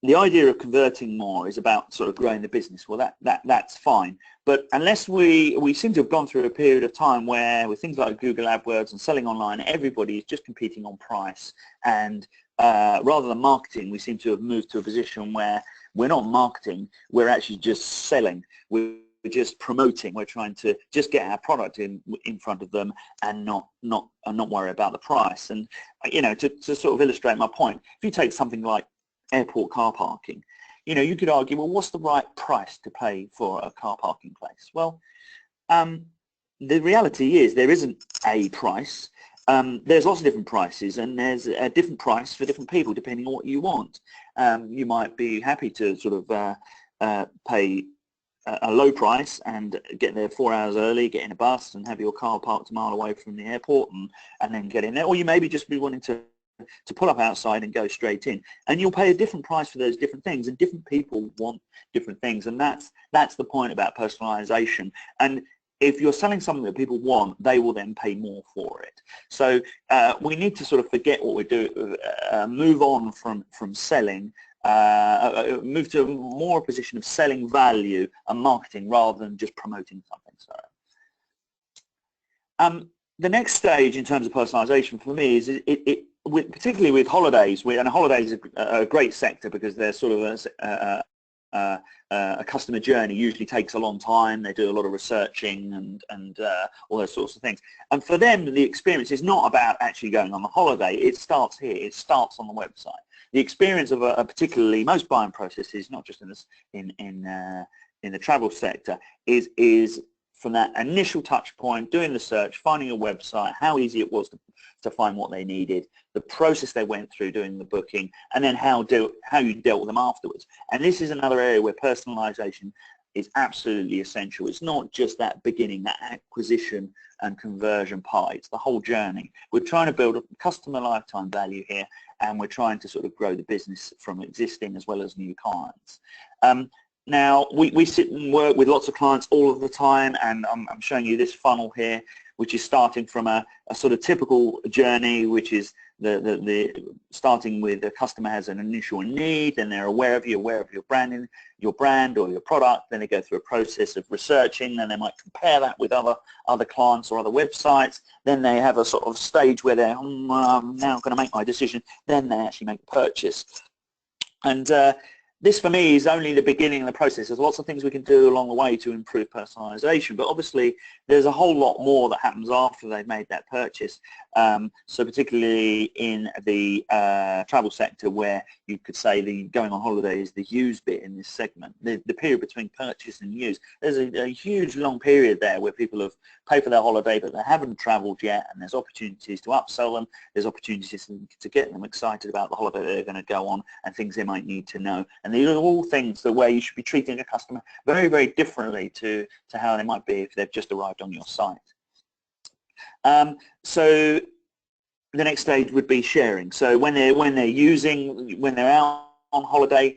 the idea of converting more is about sort of growing the business. Well, that's fine, but unless we seem to have gone through a period of time where with things like Google AdWords and selling online, everybody is just competing on price, and rather than marketing, we seem to have moved to a position where we're not marketing, we're actually just selling. We're just promoting. We're trying to just get our product in front of them and not worry about the price. And you know, to sort of illustrate my point, if you take something like airport car parking, you know, you could argue, well, what's the right price to pay for a car parking place? Well, the reality is there isn't a price. There's lots of different prices, and there's a different price for different people depending on what you want. You might be happy to sort of pay a low price and get there 4 hours early, get in a bus and have your car parked a mile away from the airport and then get in there, or you maybe just be wanting to pull up outside and go straight in, and you'll pay a different price for those different things, and different people want different things, and that's the point about personalisation. And if you're selling something that people want, they will then pay more for it. So we need to sort of forget what we do, move on from selling, move to more a position of selling value and marketing rather than just promoting something. So the next stage in terms of personalisation for me is particularly with holidays, and holidays is a great sector because they're sort of a customer journey usually takes a long time. They do a lot of researching and all those sorts of things. And for them, the experience is not about actually going on the holiday. It starts here. It starts on the website. The experience of a particularly most buying processes, not just in the travel sector, is from that initial touch point, doing the search, finding a website, how easy it was to find what they needed, the process they went through doing the booking, and then how you dealt with them afterwards. And this is another area where personalisation is absolutely essential. It's not just that beginning, that acquisition and conversion part. It's the whole journey. We're trying to build a customer lifetime value here, and we're trying to sort of grow the business from existing as well as new clients. Now, we sit and work with lots of clients all of the time, and I'm showing you this funnel here, which is starting from a sort of typical journey, which is the starting with the customer has an initial need, and they're aware of your branding, your brand or your product. Then they go through a process of researching, and they might compare that with other clients or other websites. Then they have a sort of stage where they're I'm now going to make my decision. Then they actually make a purchase. And this for me is only the beginning of the process. There's lots of things we can do along the way to improve personalisation, but obviously there's a whole lot more that happens after they've made that purchase. So particularly in the travel sector, where you could say the going on holiday is the use bit in this segment, the period between purchase and use. There's a huge long period there where people have paid for their holiday but they haven't travelled yet, and there's opportunities to upsell them, there's opportunities to get them excited about the holiday they're going to go on and things they might need to know. And these are all things that where you should be treating a customer very, very differently to how they might be if they've just arrived on your site. So the next stage would be sharing. So when they're out on holiday,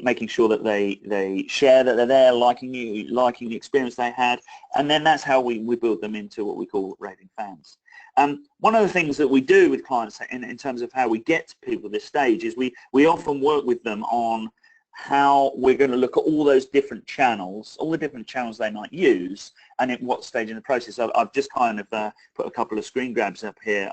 making sure that they share that they're there, liking the experience they had, and then that's how we build them into what we call raving fans. One of the things that we do with clients in terms of how we get to people at this stage is we often work with them on how we're going to look at all those different channels, all the different channels they might use, and at what stage in the process. I've just kind of put a couple of screen grabs up here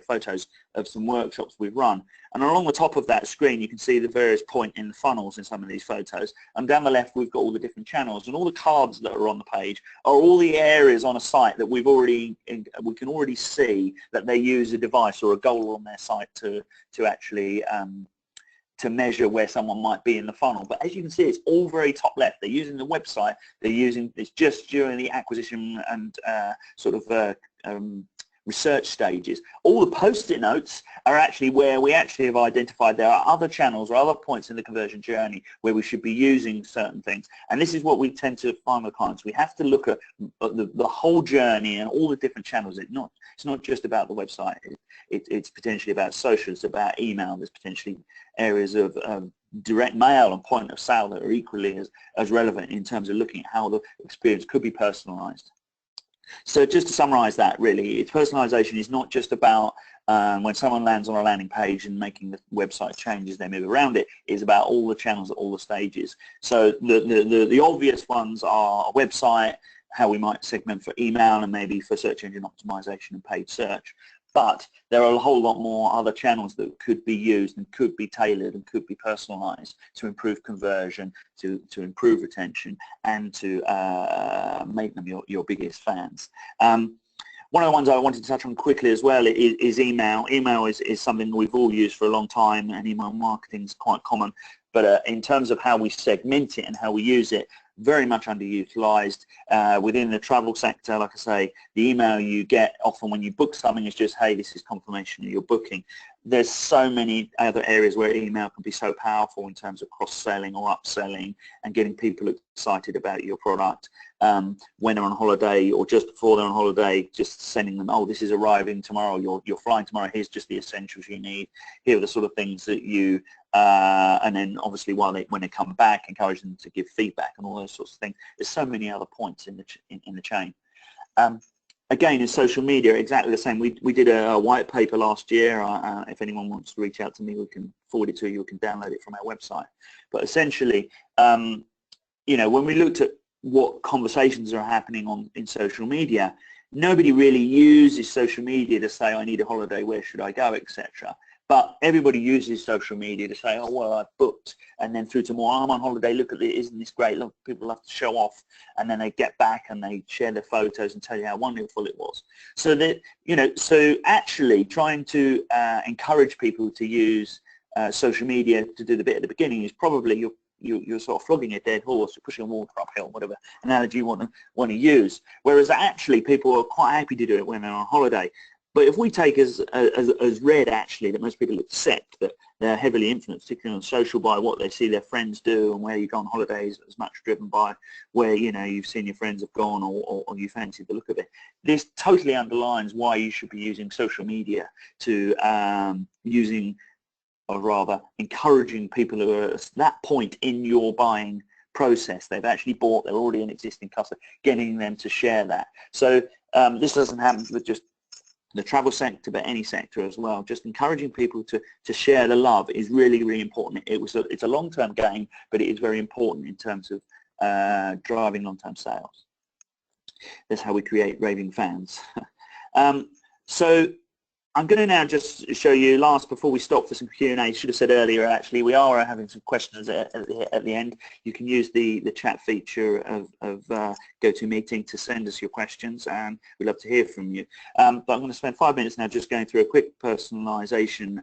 photos of some workshops we've run. And along the top of that screen, you can see the various point in the funnels in some of these photos. And down the left, we've got all the different channels, and all the cards that are on the page are all the areas on a site that we can already see that they use a device or a goal on their site to actually to measure where someone might be in the funnel. But as you can see, it's all very top left. They're using the website. They're using it's just during the acquisition and research stages. All the post-it notes are actually where we actually have identified there are other channels or other points in the conversion journey where we should be using certain things. And this is what we tend to find with clients. We have to look at the whole journey and all the different channels. It's not just about the website. It's potentially about social. It's about email. There's potentially areas of direct mail and point of sale that are equally as relevant in terms of looking at how the experience could be personalized. So just to summarize that, really, personalization is not just about when someone lands on a landing page and making the website changes, they move around it. It's about all the channels at all the stages. So the obvious ones are a website, how we might segment for email and maybe for search engine optimization and paid search. But there are a whole lot more other channels that could be used and could be tailored and could be personalized to improve conversion, to improve retention, and to make them your biggest fans. One of the ones I wanted to touch on quickly as well is email. Email is something we've all used for a long time, and email marketing is quite common. But in terms of how we segment it and how we use it, very much underutilized within the travel sector. Like I say, the email you get often when you book something is just, hey, this is confirmation of your booking. There's so many other areas where email can be so powerful in terms of cross-selling or upselling and getting people excited about your product when they're on holiday or just before they're on holiday, just sending them, oh, this is arriving tomorrow, you're flying tomorrow, here's just the essentials you need, here are the sort of things that you and then obviously when they come back, encourage them to give feedback and all those sorts of things. There's so many other points in the chain. Again, in social media, exactly the same. We did a white paper last year. If anyone wants to reach out to me, we can forward it to you. We can download it from our website. But essentially, you know, when we looked at what conversations are happening in social media, nobody really uses social media to say, I need a holiday, where should I go, etc. But everybody uses social media to say, oh, well, I've booked, and then through to more, I'm on holiday, look at this, isn't this great? Look, people love to show off, and then they get back and they share their photos and tell you how wonderful it was. So that, you know, so actually trying to encourage people to use social media to do the bit at the beginning is probably you're sort of flogging a dead horse, you're pushing water uphill, whatever analogy you want to use. Whereas actually people are quite happy to do it when they're on holiday. But if we take as read actually that most people accept that they're heavily influenced, particularly on social, by what they see their friends do and where you go on holidays, as much driven by where, you know, you've seen your friends have gone or you fancy the look of it. This totally underlines why you should be using social media to or rather encouraging people who are at that point in your buying process. They've actually bought, they're already an existing customer, getting them to share that. So this doesn't happen with just the travel sector, but any sector as well. Just encouraging people to share the love is really, really important. It's a long-term game, but it is very important in terms of driving long-term sales. That's how we create raving fans. So I'm going to now just show you before we stop for some Q&A. I should have said earlier, actually, we are having some questions at the end. You can use the chat feature of GoToMeeting to send us your questions, and we'd love to hear from you. But I'm going to spend 5 minutes now just going through a quick personalisation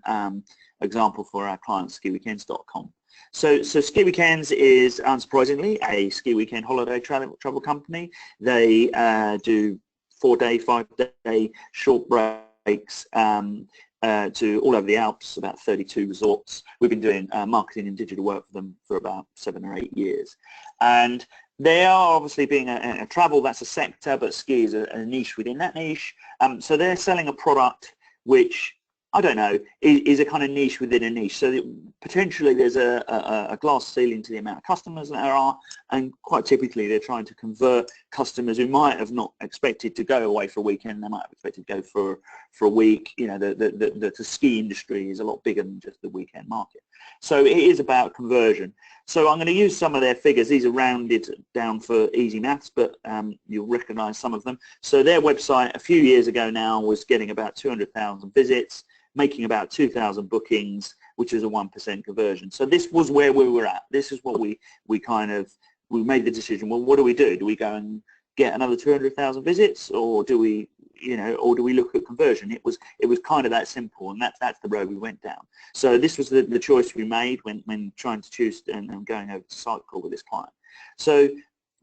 example for our client, skiweekends.com. So Ski Weekends is, unsurprisingly, a ski weekend holiday travel company. They do 4-day, 5-day short breaks to all over the Alps, about 32 resorts. We've been doing marketing and digital work for them for about 7 or 8 years. And they are obviously being a travel, that's a sector, but ski is a niche within that niche. So they're selling a product which, I don't know, is a kind of niche within a niche. So potentially there's a glass ceiling to the amount of customers that there are, and quite typically they're trying to convert customers who might have not expected to go away for a weekend. They might have expected to go for a week. You know, the ski industry is a lot bigger than just the weekend market. So it is about conversion. So I'm going to use some of their figures. These are rounded down for easy maths, but you'll recognize some of them. So their website a few years ago now was getting about 200,000 visits, making about 2,000 bookings, which is a 1% conversion. So this was where we were at. This is what we made the decision. Well, what do? Do we go and get another 200,000 visits, or do we, or do we look at conversion? It was kind of that simple, and that's the road we went down. So this was the choice we made when trying to choose and going over to SItecore with this client. So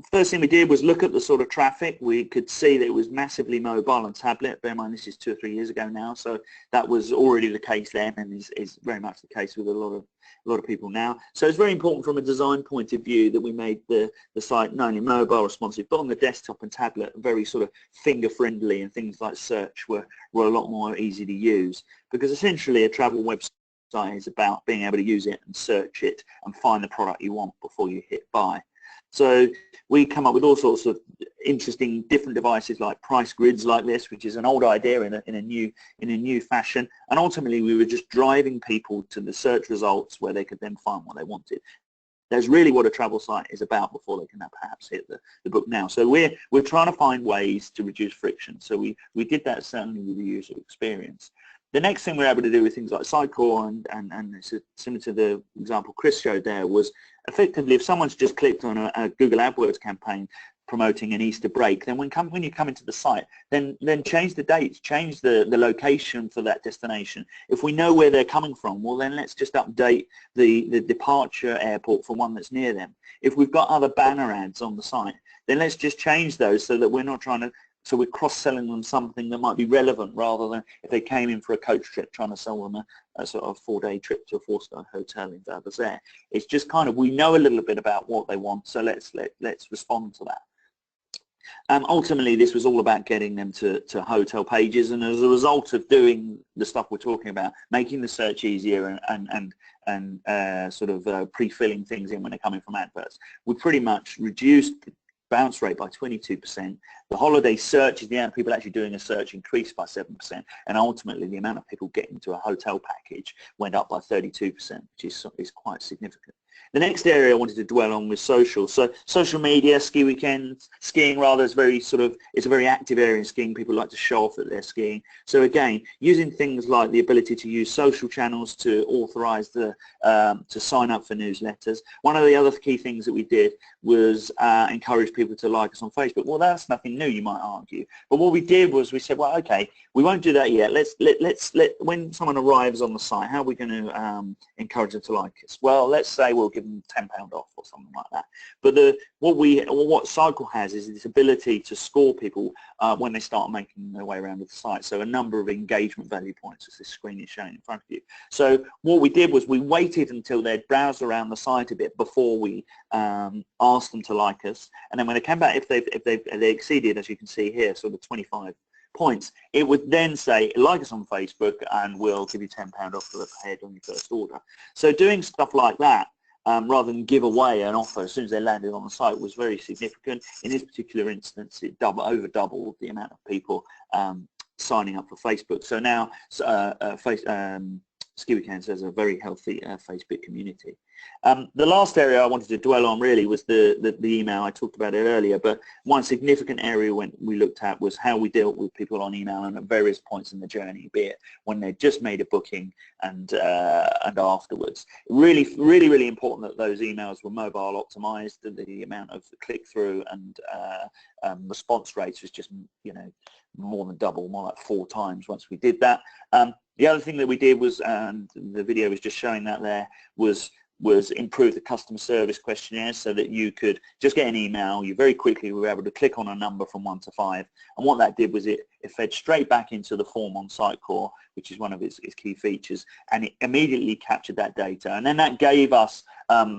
first thing we did was look at the sort of traffic. We could see that it was massively mobile and tablet. Bear in mind, this is 2 or 3 years ago now, so that was already the case then, and is very much the case with a lot of people now. So it's very important from a design point of view that we made the site not only mobile responsive, but on the desktop and tablet very sort of finger friendly, and things like search were a lot more easy to use, because essentially a travel website is about being able to use it and search it and find the product you want before you hit buy. So we come up with all sorts of interesting different devices like price grids like this, which is an old idea in a new fashion, and ultimately we were just driving people to the search results where they could then find what they wanted. That's really what a travel site is about before they can perhaps hit the book now. So we're trying to find ways to reduce friction. So we did that certainly with the user experience. The next thing we're able to do with things like SItecore and similar to the example Chris showed there was effectively if someone's just clicked on a Google AdWords campaign promoting an Easter break, then when you come into the site, then change the dates, change the location for that destination. If we know where they're coming from, well then let's just update the departure airport for one that's near them. If we've got other banner ads on the site, then let's just change those so that we're not trying to, so we're cross-selling them something that might be relevant, rather than if they came in for a coach trip trying to sell them a sort of 4-day trip to a 4-star hotel in Valbazare. It's just kind of, we know a little bit about what they want, so let's respond to that. Ultimately, this was all about getting them to hotel pages, and as a result of doing the stuff we're talking about, making the search easier and sort of pre-filling things in when they're coming from adverts, we pretty much reduced bounce rate by 22%. The holiday search is the amount of people actually doing a search increased by 7%, and ultimately the amount of people getting to a hotel package went up by 32%, which is quite significant. The next area I wanted to dwell on was social. So social media, ski weekends, skiing rather is very sort of, it's a very active area in skiing. People like to show off that they're skiing. So again, using things like the ability to use social channels to authorize to sign up for newsletters. One of the other key things that we did was encourage people to like us on Facebook. Well, that's nothing new, you might argue. But what we did was we said, well, okay, we won't do that yet. Let's when someone arrives on the site, how are we going to encourage them to like us? Well, let's say we'll give them £10 off or something like that. But what SItecore has is this ability to score people when they start making their way around the site. So a number of engagement value points, as this screen is showing in front of you. So what we did was we waited until they'd browsed around the site a bit before we asked them to like us, and then when they came back, if they exceeded, as you can see here, sort of 25 points, it would then say like us on Facebook and we'll give you £10 off for the head on your first order. So doing stuff like that rather than give away an offer as soon as they landed on the site was very significant. In this particular instance, it over doubled the amount of people signing up for Facebook. So now Ski Weekends has a very healthy Facebook community. The last area I wanted to dwell on really was the email. I talked about it earlier, but one significant area when we looked at was how we dealt with people on email and at various points in the journey, be it when they just made a booking and afterwards. Really important that those emails were mobile optimized. The amount of click-through and response rates was just, you know, more than double, more like 4 times once we did that. The other thing that we did was, and the video was just showing that there, was improve the customer service questionnaire so that you could just get an email, you very quickly were able to click on a number from 1 to 5, and what that did was it fed straight back into the form on SItecore, which is one of its key features, and it immediately captured that data, and then that gave us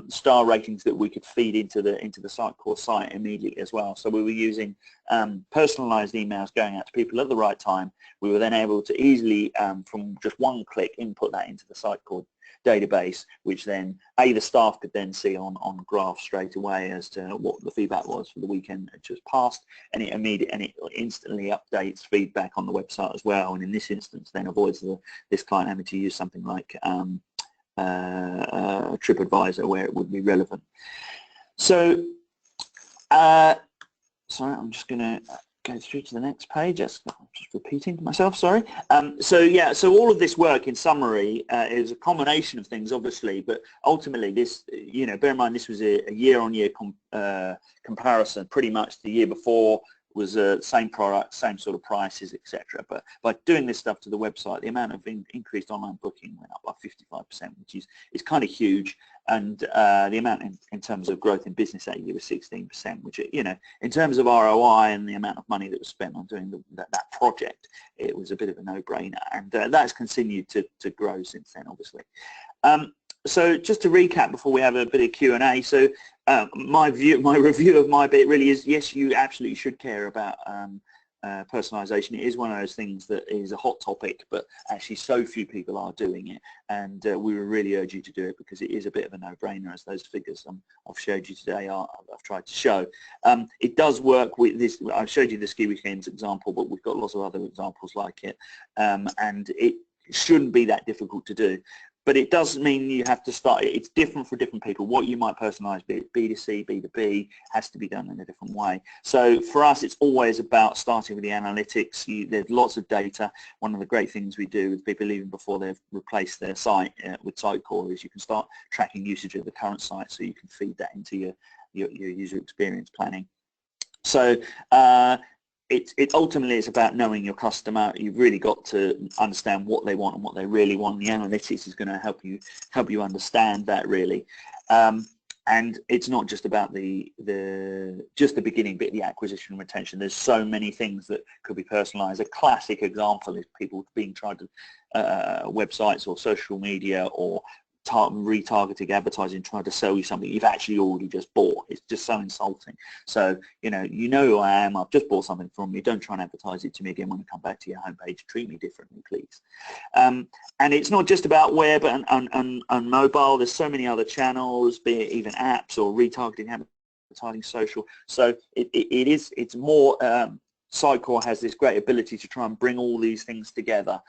star ratings that we could feed into the SItecore site immediately as well. So we were using personalized emails going out to people at the right time. We were then able to easily, from just one click, input that into the SItecore database, which then the staff could then see on graph straight away as to what the feedback was for the weekend that just passed, and it instantly updates feedback on the website as well, and in this instance then avoids this client having to use something like TripAdvisor where it would be relevant. So sorry, I'm just going to go through to the next page. I'm just repeating myself, sorry. So all of this work, in summary, is a combination of things, obviously, but ultimately this, you know, bear in mind this was a year-on-year comparison. Pretty much the year before was same product, same sort of prices, etc. But by doing this stuff to the website, the amount of increased online booking went up by 55%, which is kind of huge. And the amount in terms of growth in business that year was 16%, which, you know, in terms of ROI and the amount of money that was spent on doing that project, it was a bit of a no-brainer, and that's continued to grow since then, obviously. So just to recap before we have a bit of Q&A, so my review of my bit really is, yes, you absolutely should care about personalisation. It is one of those things that is a hot topic, but actually so few people are doing it, and we would really urge you to do it because it is a bit of a no-brainer, as those figures I've showed you today I've tried to show. It does work with this. I showed you the Ski Weekends example, but we've got lots of other examples like it, and it shouldn't be that difficult to do. But it doesn't mean you have to start. It's different for different people. What you might personalize, be it B2C, B2B, has to be done in a different way. So for us, it's always about starting with the analytics. There's lots of data. One of the great things we do with people even before they've replaced their site with SItecore is you can start tracking usage of the current site, so you can feed that into your user experience planning. So it ultimately is about knowing your customer. You've really got to understand what they want and what they really want. The analytics is going to help you understand that, really. And it's not just about the beginning bit, the acquisition and retention. There's so many things that could be personalized. A classic example is people being tried to websites or social media or retargeting advertising, trying to sell you something you've actually already just bought. It's just so insulting. So you know who I am. I've just bought something from you. Don't try and advertise it to me again when I come back to your homepage. Treat me differently, please. And it's not just about web and mobile. There's so many other channels, be it even apps or retargeting advertising, social. So it's more. SItecore has this great ability to try and bring all these things together.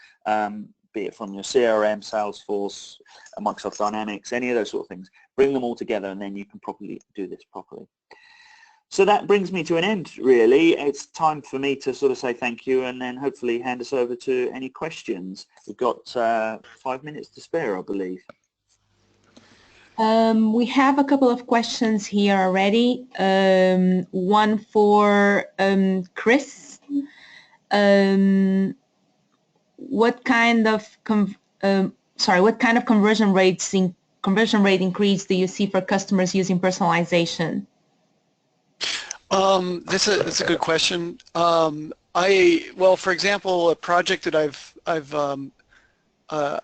Be it from your CRM, Salesforce, Microsoft Dynamics, any of those sort of things. Bring them all together, and then you can properly do this properly. So that brings me to an end, really. It's time for me to sort of say thank you and then hopefully hand us over to any questions. We've got 5 minutes to spare, I believe. We have a couple of questions here already. One for Chris. What kind of conversion rate increase do you see for customers using personalization? That's a good question. Well, for example, a project that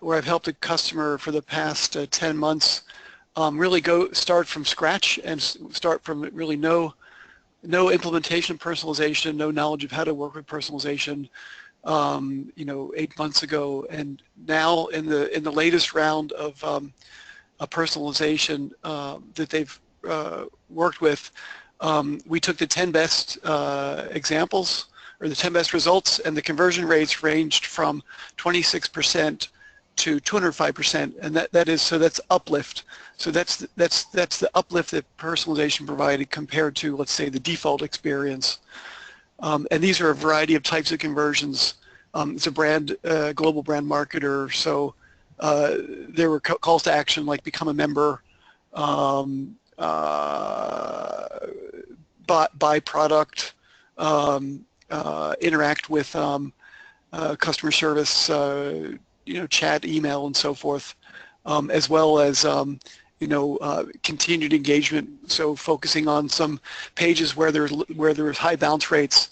where I've helped a customer for the past 10 months really start from scratch and start from really no implementation of personalization, no knowledge of how to work with personalization. 8 months ago, and now in the latest round of a personalization that they've worked with, we took the 10 best examples, or the 10 best results, and the conversion rates ranged from 26% to 205%, and that's uplift. So that's the uplift that personalization provided compared to, let's say, the default experience. And these are a variety of types of conversions. It's a brand, global brand marketer, so there were calls to action like become a member, buy product, interact with customer service, chat, email, and so forth, as well as continued engagement. So focusing on some pages where there's high bounce rates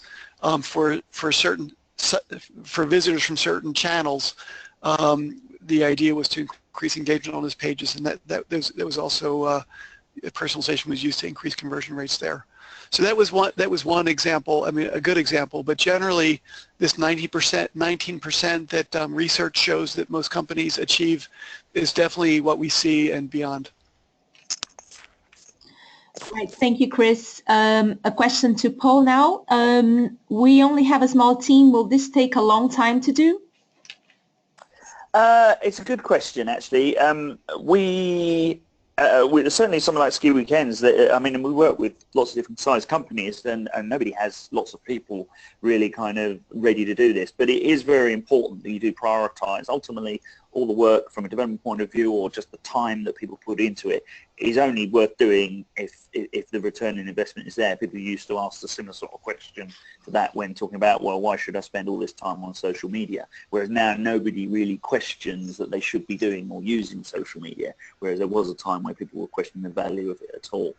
for visitors from certain channels. The idea was to increase engagement on those pages, and that was also personalization was used to increase conversion rates there. So that was one example. I mean, a good example. But generally, this 19% that research shows that most companies achieve is definitely what we see and beyond. Right. Thank you, Chris. A question to Paul now. We only have a small team. Will this take a long time to do? It's a good question, actually. We certainly something like Ski Weekends, that, I mean, we work with lots of different size companies, and nobody has lots of people really kind of ready to do this, but it is very important that you do prioritize. Ultimately, all the work from a development point of view, or just the time that people put into it, is only worth doing if the return on investment is there. People used to ask a similar sort of question to that when talking about, well, why should I spend all this time on social media? Whereas now nobody really questions that they should be doing or using social media, whereas there was a time where people were questioning the value of it at all.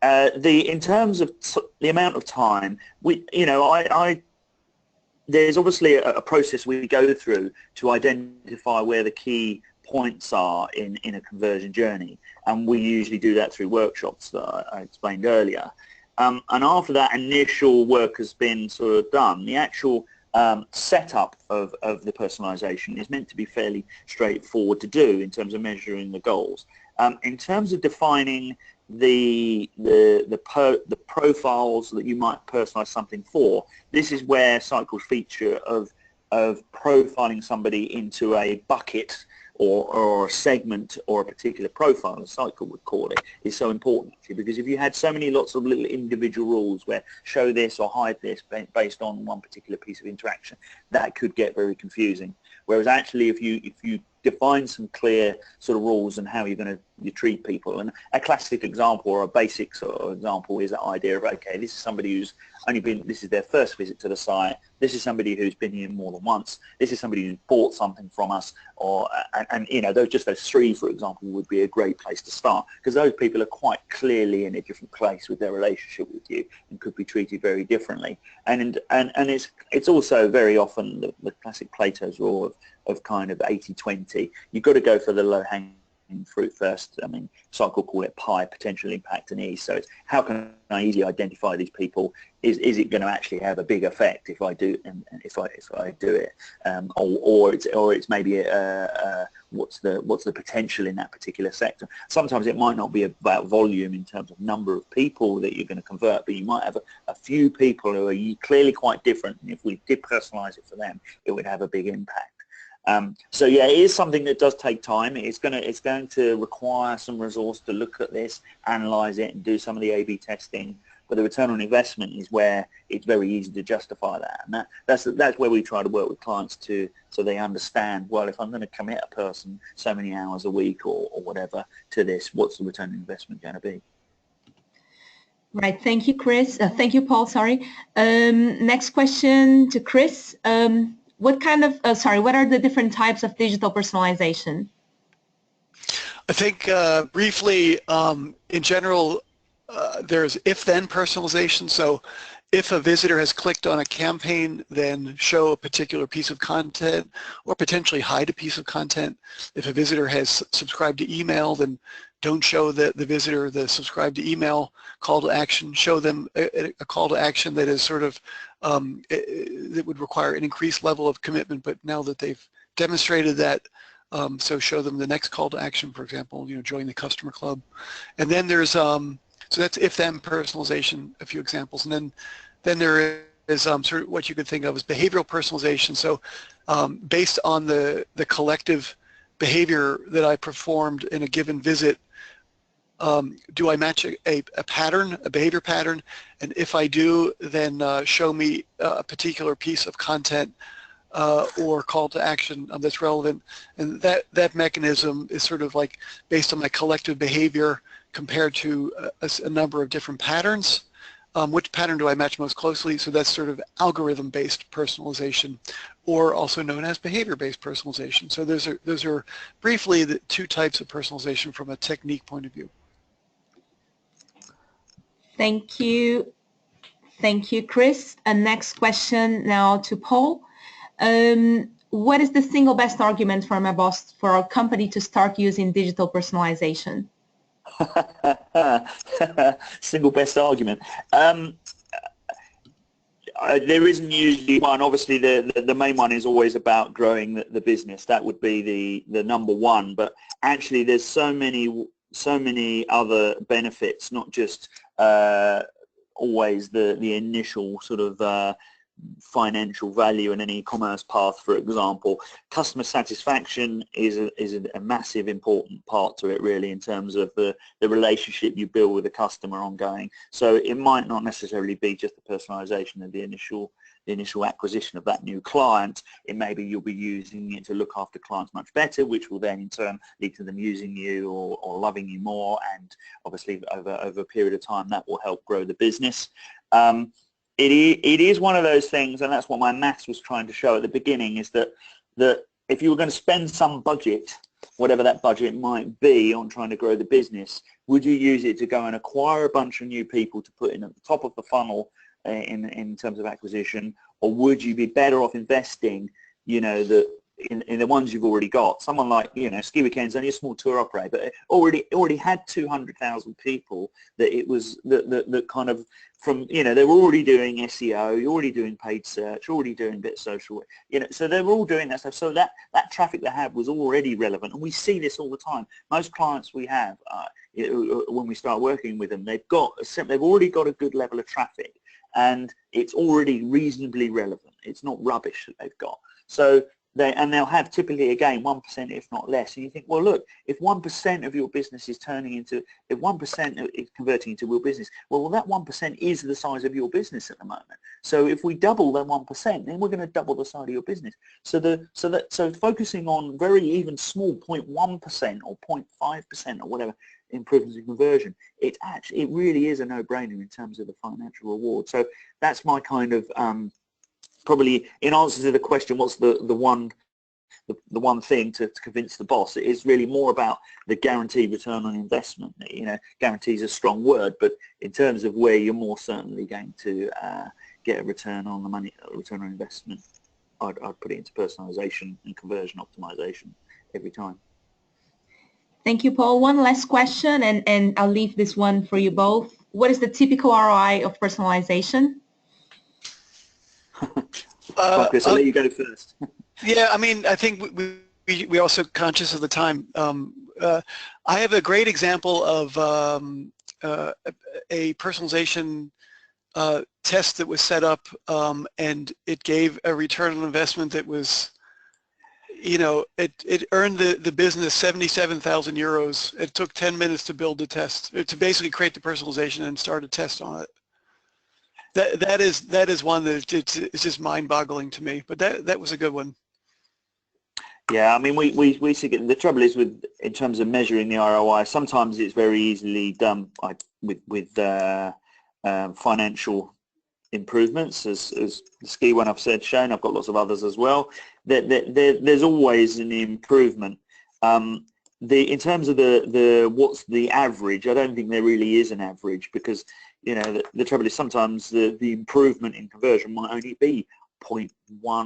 In terms of the amount of time, there's obviously a process we go through to identify where the key points are in a conversion journey, and we usually do that through workshops that I explained earlier. And after that initial work has been sort of done, the actual setup of the personalization is meant to be fairly straightforward to do in terms of measuring the goals. In terms of defining the profiles that you might personalize something for, this is where SItecore's feature of profiling somebody into a bucket or a segment or a particular profile, as SItecore would call it, is so important, because if you had so many lots of little individual rules where show this or hide this based on one particular piece of interaction, that could get very confusing. Whereas actually if you define some clear sort of rules and how you're going to treat people, and a classic example or a basic sort of example is that idea of, okay, this is somebody who's this is their first visit to the site, this is somebody who's been here more than once, this is somebody who's bought something from us, or and those three, for example, would be a great place to start, because those people are quite clearly in a different place with their relationship with you and could be treated very differently. And it's also very often the classic Plato's law of kind of 80-20. You've got to go for the low-hanging fruit first. I mean, SItecore call it PI, potential impact, and E. So it's how can I easily identify these people? Is it going to actually have a big effect if I do, and if I do it, or it's maybe what's the potential in that particular sector? Sometimes it might not be about volume in terms of number of people that you're going to convert, but you might have a few people who are clearly quite different, and if we did personalize it for them, it would have a big impact. So yeah, it is something that does take time. It's going to require some resource to look at this, analyze it, and do some of the A/B testing. But the return on investment is where it's very easy to justify that, and that's where we try to work with clients so they understand, well, if I'm going to commit a person so many hours a week or whatever to this, what's the return on investment going to be? Right. Thank you, Chris. Thank you, Paul. Sorry. Next question to Chris. What are the different types of digital personalization? I think briefly, in general, there's if-then personalization. So if a visitor has clicked on a campaign, then show a particular piece of content or potentially hide a piece of content. If a visitor has subscribed to email, then don't show the visitor the subscribe to email call to action. Show them a call to action that is sort of that would require an increased level of commitment, but now that they've demonstrated that So show them the next call to action, for example, join the customer club. And then there's, so that's if-then personalization, a few examples. And then there is sort of what you could think of as behavioral personalization. So based on the collective behavior that I performed in a given visit, do I match a pattern, a behavior pattern? And if I do, then show me a particular piece of content or call to action that's relevant. And that mechanism is sort of like based on my collective behavior compared to a number of different patterns. Which pattern do I match most closely? So that's sort of algorithm-based personalization, or also known as behavior-based personalization. So those are briefly the two types of personalization from a technique point of view. Thank you. Thank you, Chris. And next question now to Paul. What is the single best argument from a boss for our company to start using digital personalization? Single best argument. There isn't usually one. Obviously, the main one is always about growing the business. That would be the number one. But actually, there's so many other benefits, not just always the initial sort of financial value in an e-commerce path. For example, customer satisfaction is a massive important part to it, really, in terms of the relationship you build with the customer ongoing. So it might not necessarily be just the personalization of the initial acquisition of that new client. It may be you'll be using it to look after clients much better, which will then in turn lead to them using you or loving you more, and obviously over a period of time that will help grow the business. It is one of those things, and that's what my maths was trying to show at the beginning, is that if you were going to spend some budget, whatever that budget might be, on trying to grow the business, would you use it to go and acquire a bunch of new people to put in at the top of the funnel in terms of acquisition, or would you be better off investing, in the ones you've already got? Someone like, Ski Weekend's only a small tour operator, but it already had 200,000 people that it was that kind of from, they were already doing SEO, you're already doing paid search, already doing a bit of social, so they were all doing that stuff. So that traffic they had was already relevant, and we see this all the time. Most clients we have, when we start working with them, they've already got a good level of traffic, and it's already reasonably relevant. It's not rubbish that they've got. So they'll have typically, again, 1% if not less. And you think, well, look, if 1% of your business is if 1% is converting into real business, well, that 1% is the size of your business at the moment. So if we double that 1%, then we're going to double the size of your business. So focusing on very even small 0.1% or 0.5% or whatever improvements in conversion, it really is a no-brainer in terms of the financial reward. So that's my kind of probably in answer to the question, what's the one thing to convince the boss? It is really more about the guaranteed return on investment. Guarantee is a strong word, but in terms of where you're more certainly going to get a return on the money, a return on investment, I'd put it into personalization and conversion optimization every time. Thank you, Paul. One last question, and I'll leave this one for you both. What is the typical ROI of personalization? Chris, I'll let you go first. Yeah, I mean, I think we're also conscious of the time. I have a great example of a personalization test that was set up, and it gave a return on investment that was, it earned the business 77,000 euros. It took 10 minutes to build the test, to basically create the personalization and start a test on it. That is one that it's just mind-boggling to me. But that was a good one. Yeah, I mean, we see the trouble is in terms of measuring the ROI. Sometimes it's very easily done with financial improvements, as the ski one I've shown. I've got lots of others as well. There's always an improvement. In terms of what's the average, I don't think there really is an average, because the trouble is sometimes the improvement in conversion might only be 0.1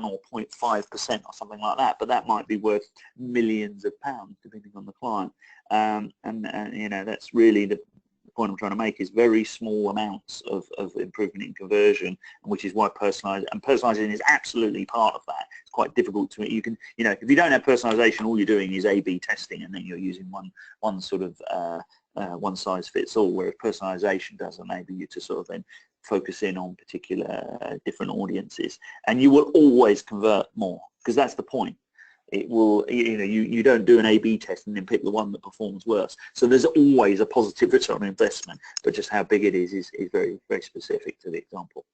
or 0.5% or something like that, but that might be worth millions of pounds depending on the client. And that's really point I'm trying to make is very small amounts of improvement in conversion, which is why personalising is absolutely part of that. It's quite difficult to, you can, you know, if you don't have personalisation, all you're doing is A/B testing, and then you're using one sort of one size fits all, whereas personalisation does enable you to sort of then focus in on particular different audiences, and you will always convert more, because that's the point. It will, you know, you don't do an A/B test and then pick the one that performs worse. So there's always a positive return on investment, but just how big it is very, very specific to the example.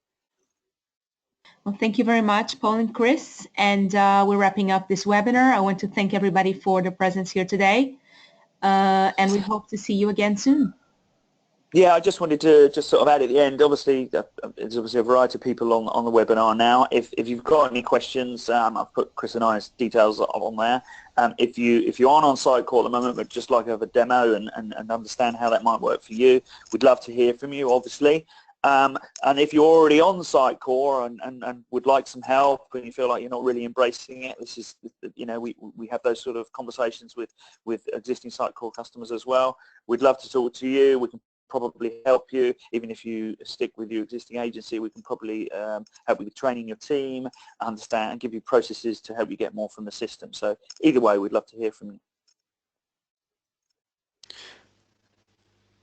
Well, thank you very much, Paul and Chris. And we're wrapping up this webinar. I want to thank everybody for their presence here today. And we hope to see you again soon. Yeah, I just wanted to just sort of add at the end, obviously there's obviously a variety of people on the webinar now. If you've got any questions, I've put Chris and I's details on there. If you aren't on SItecore at the moment but just like to have a demo and understand how that might work for you, we'd love to hear from you, obviously. And if you're already on SItecore and would like some help and you feel like you're not really embracing it, this is, you know, we have those sort of conversations with existing SItecore customers as well. We'd love to talk to you. We can probably help you. Even if you stick with your existing agency, we can probably help you with training your team, understand and give you processes to help you get more from the system. So either way, we'd love to hear from you.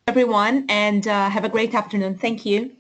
Everyone, and have a great afternoon. Thank you.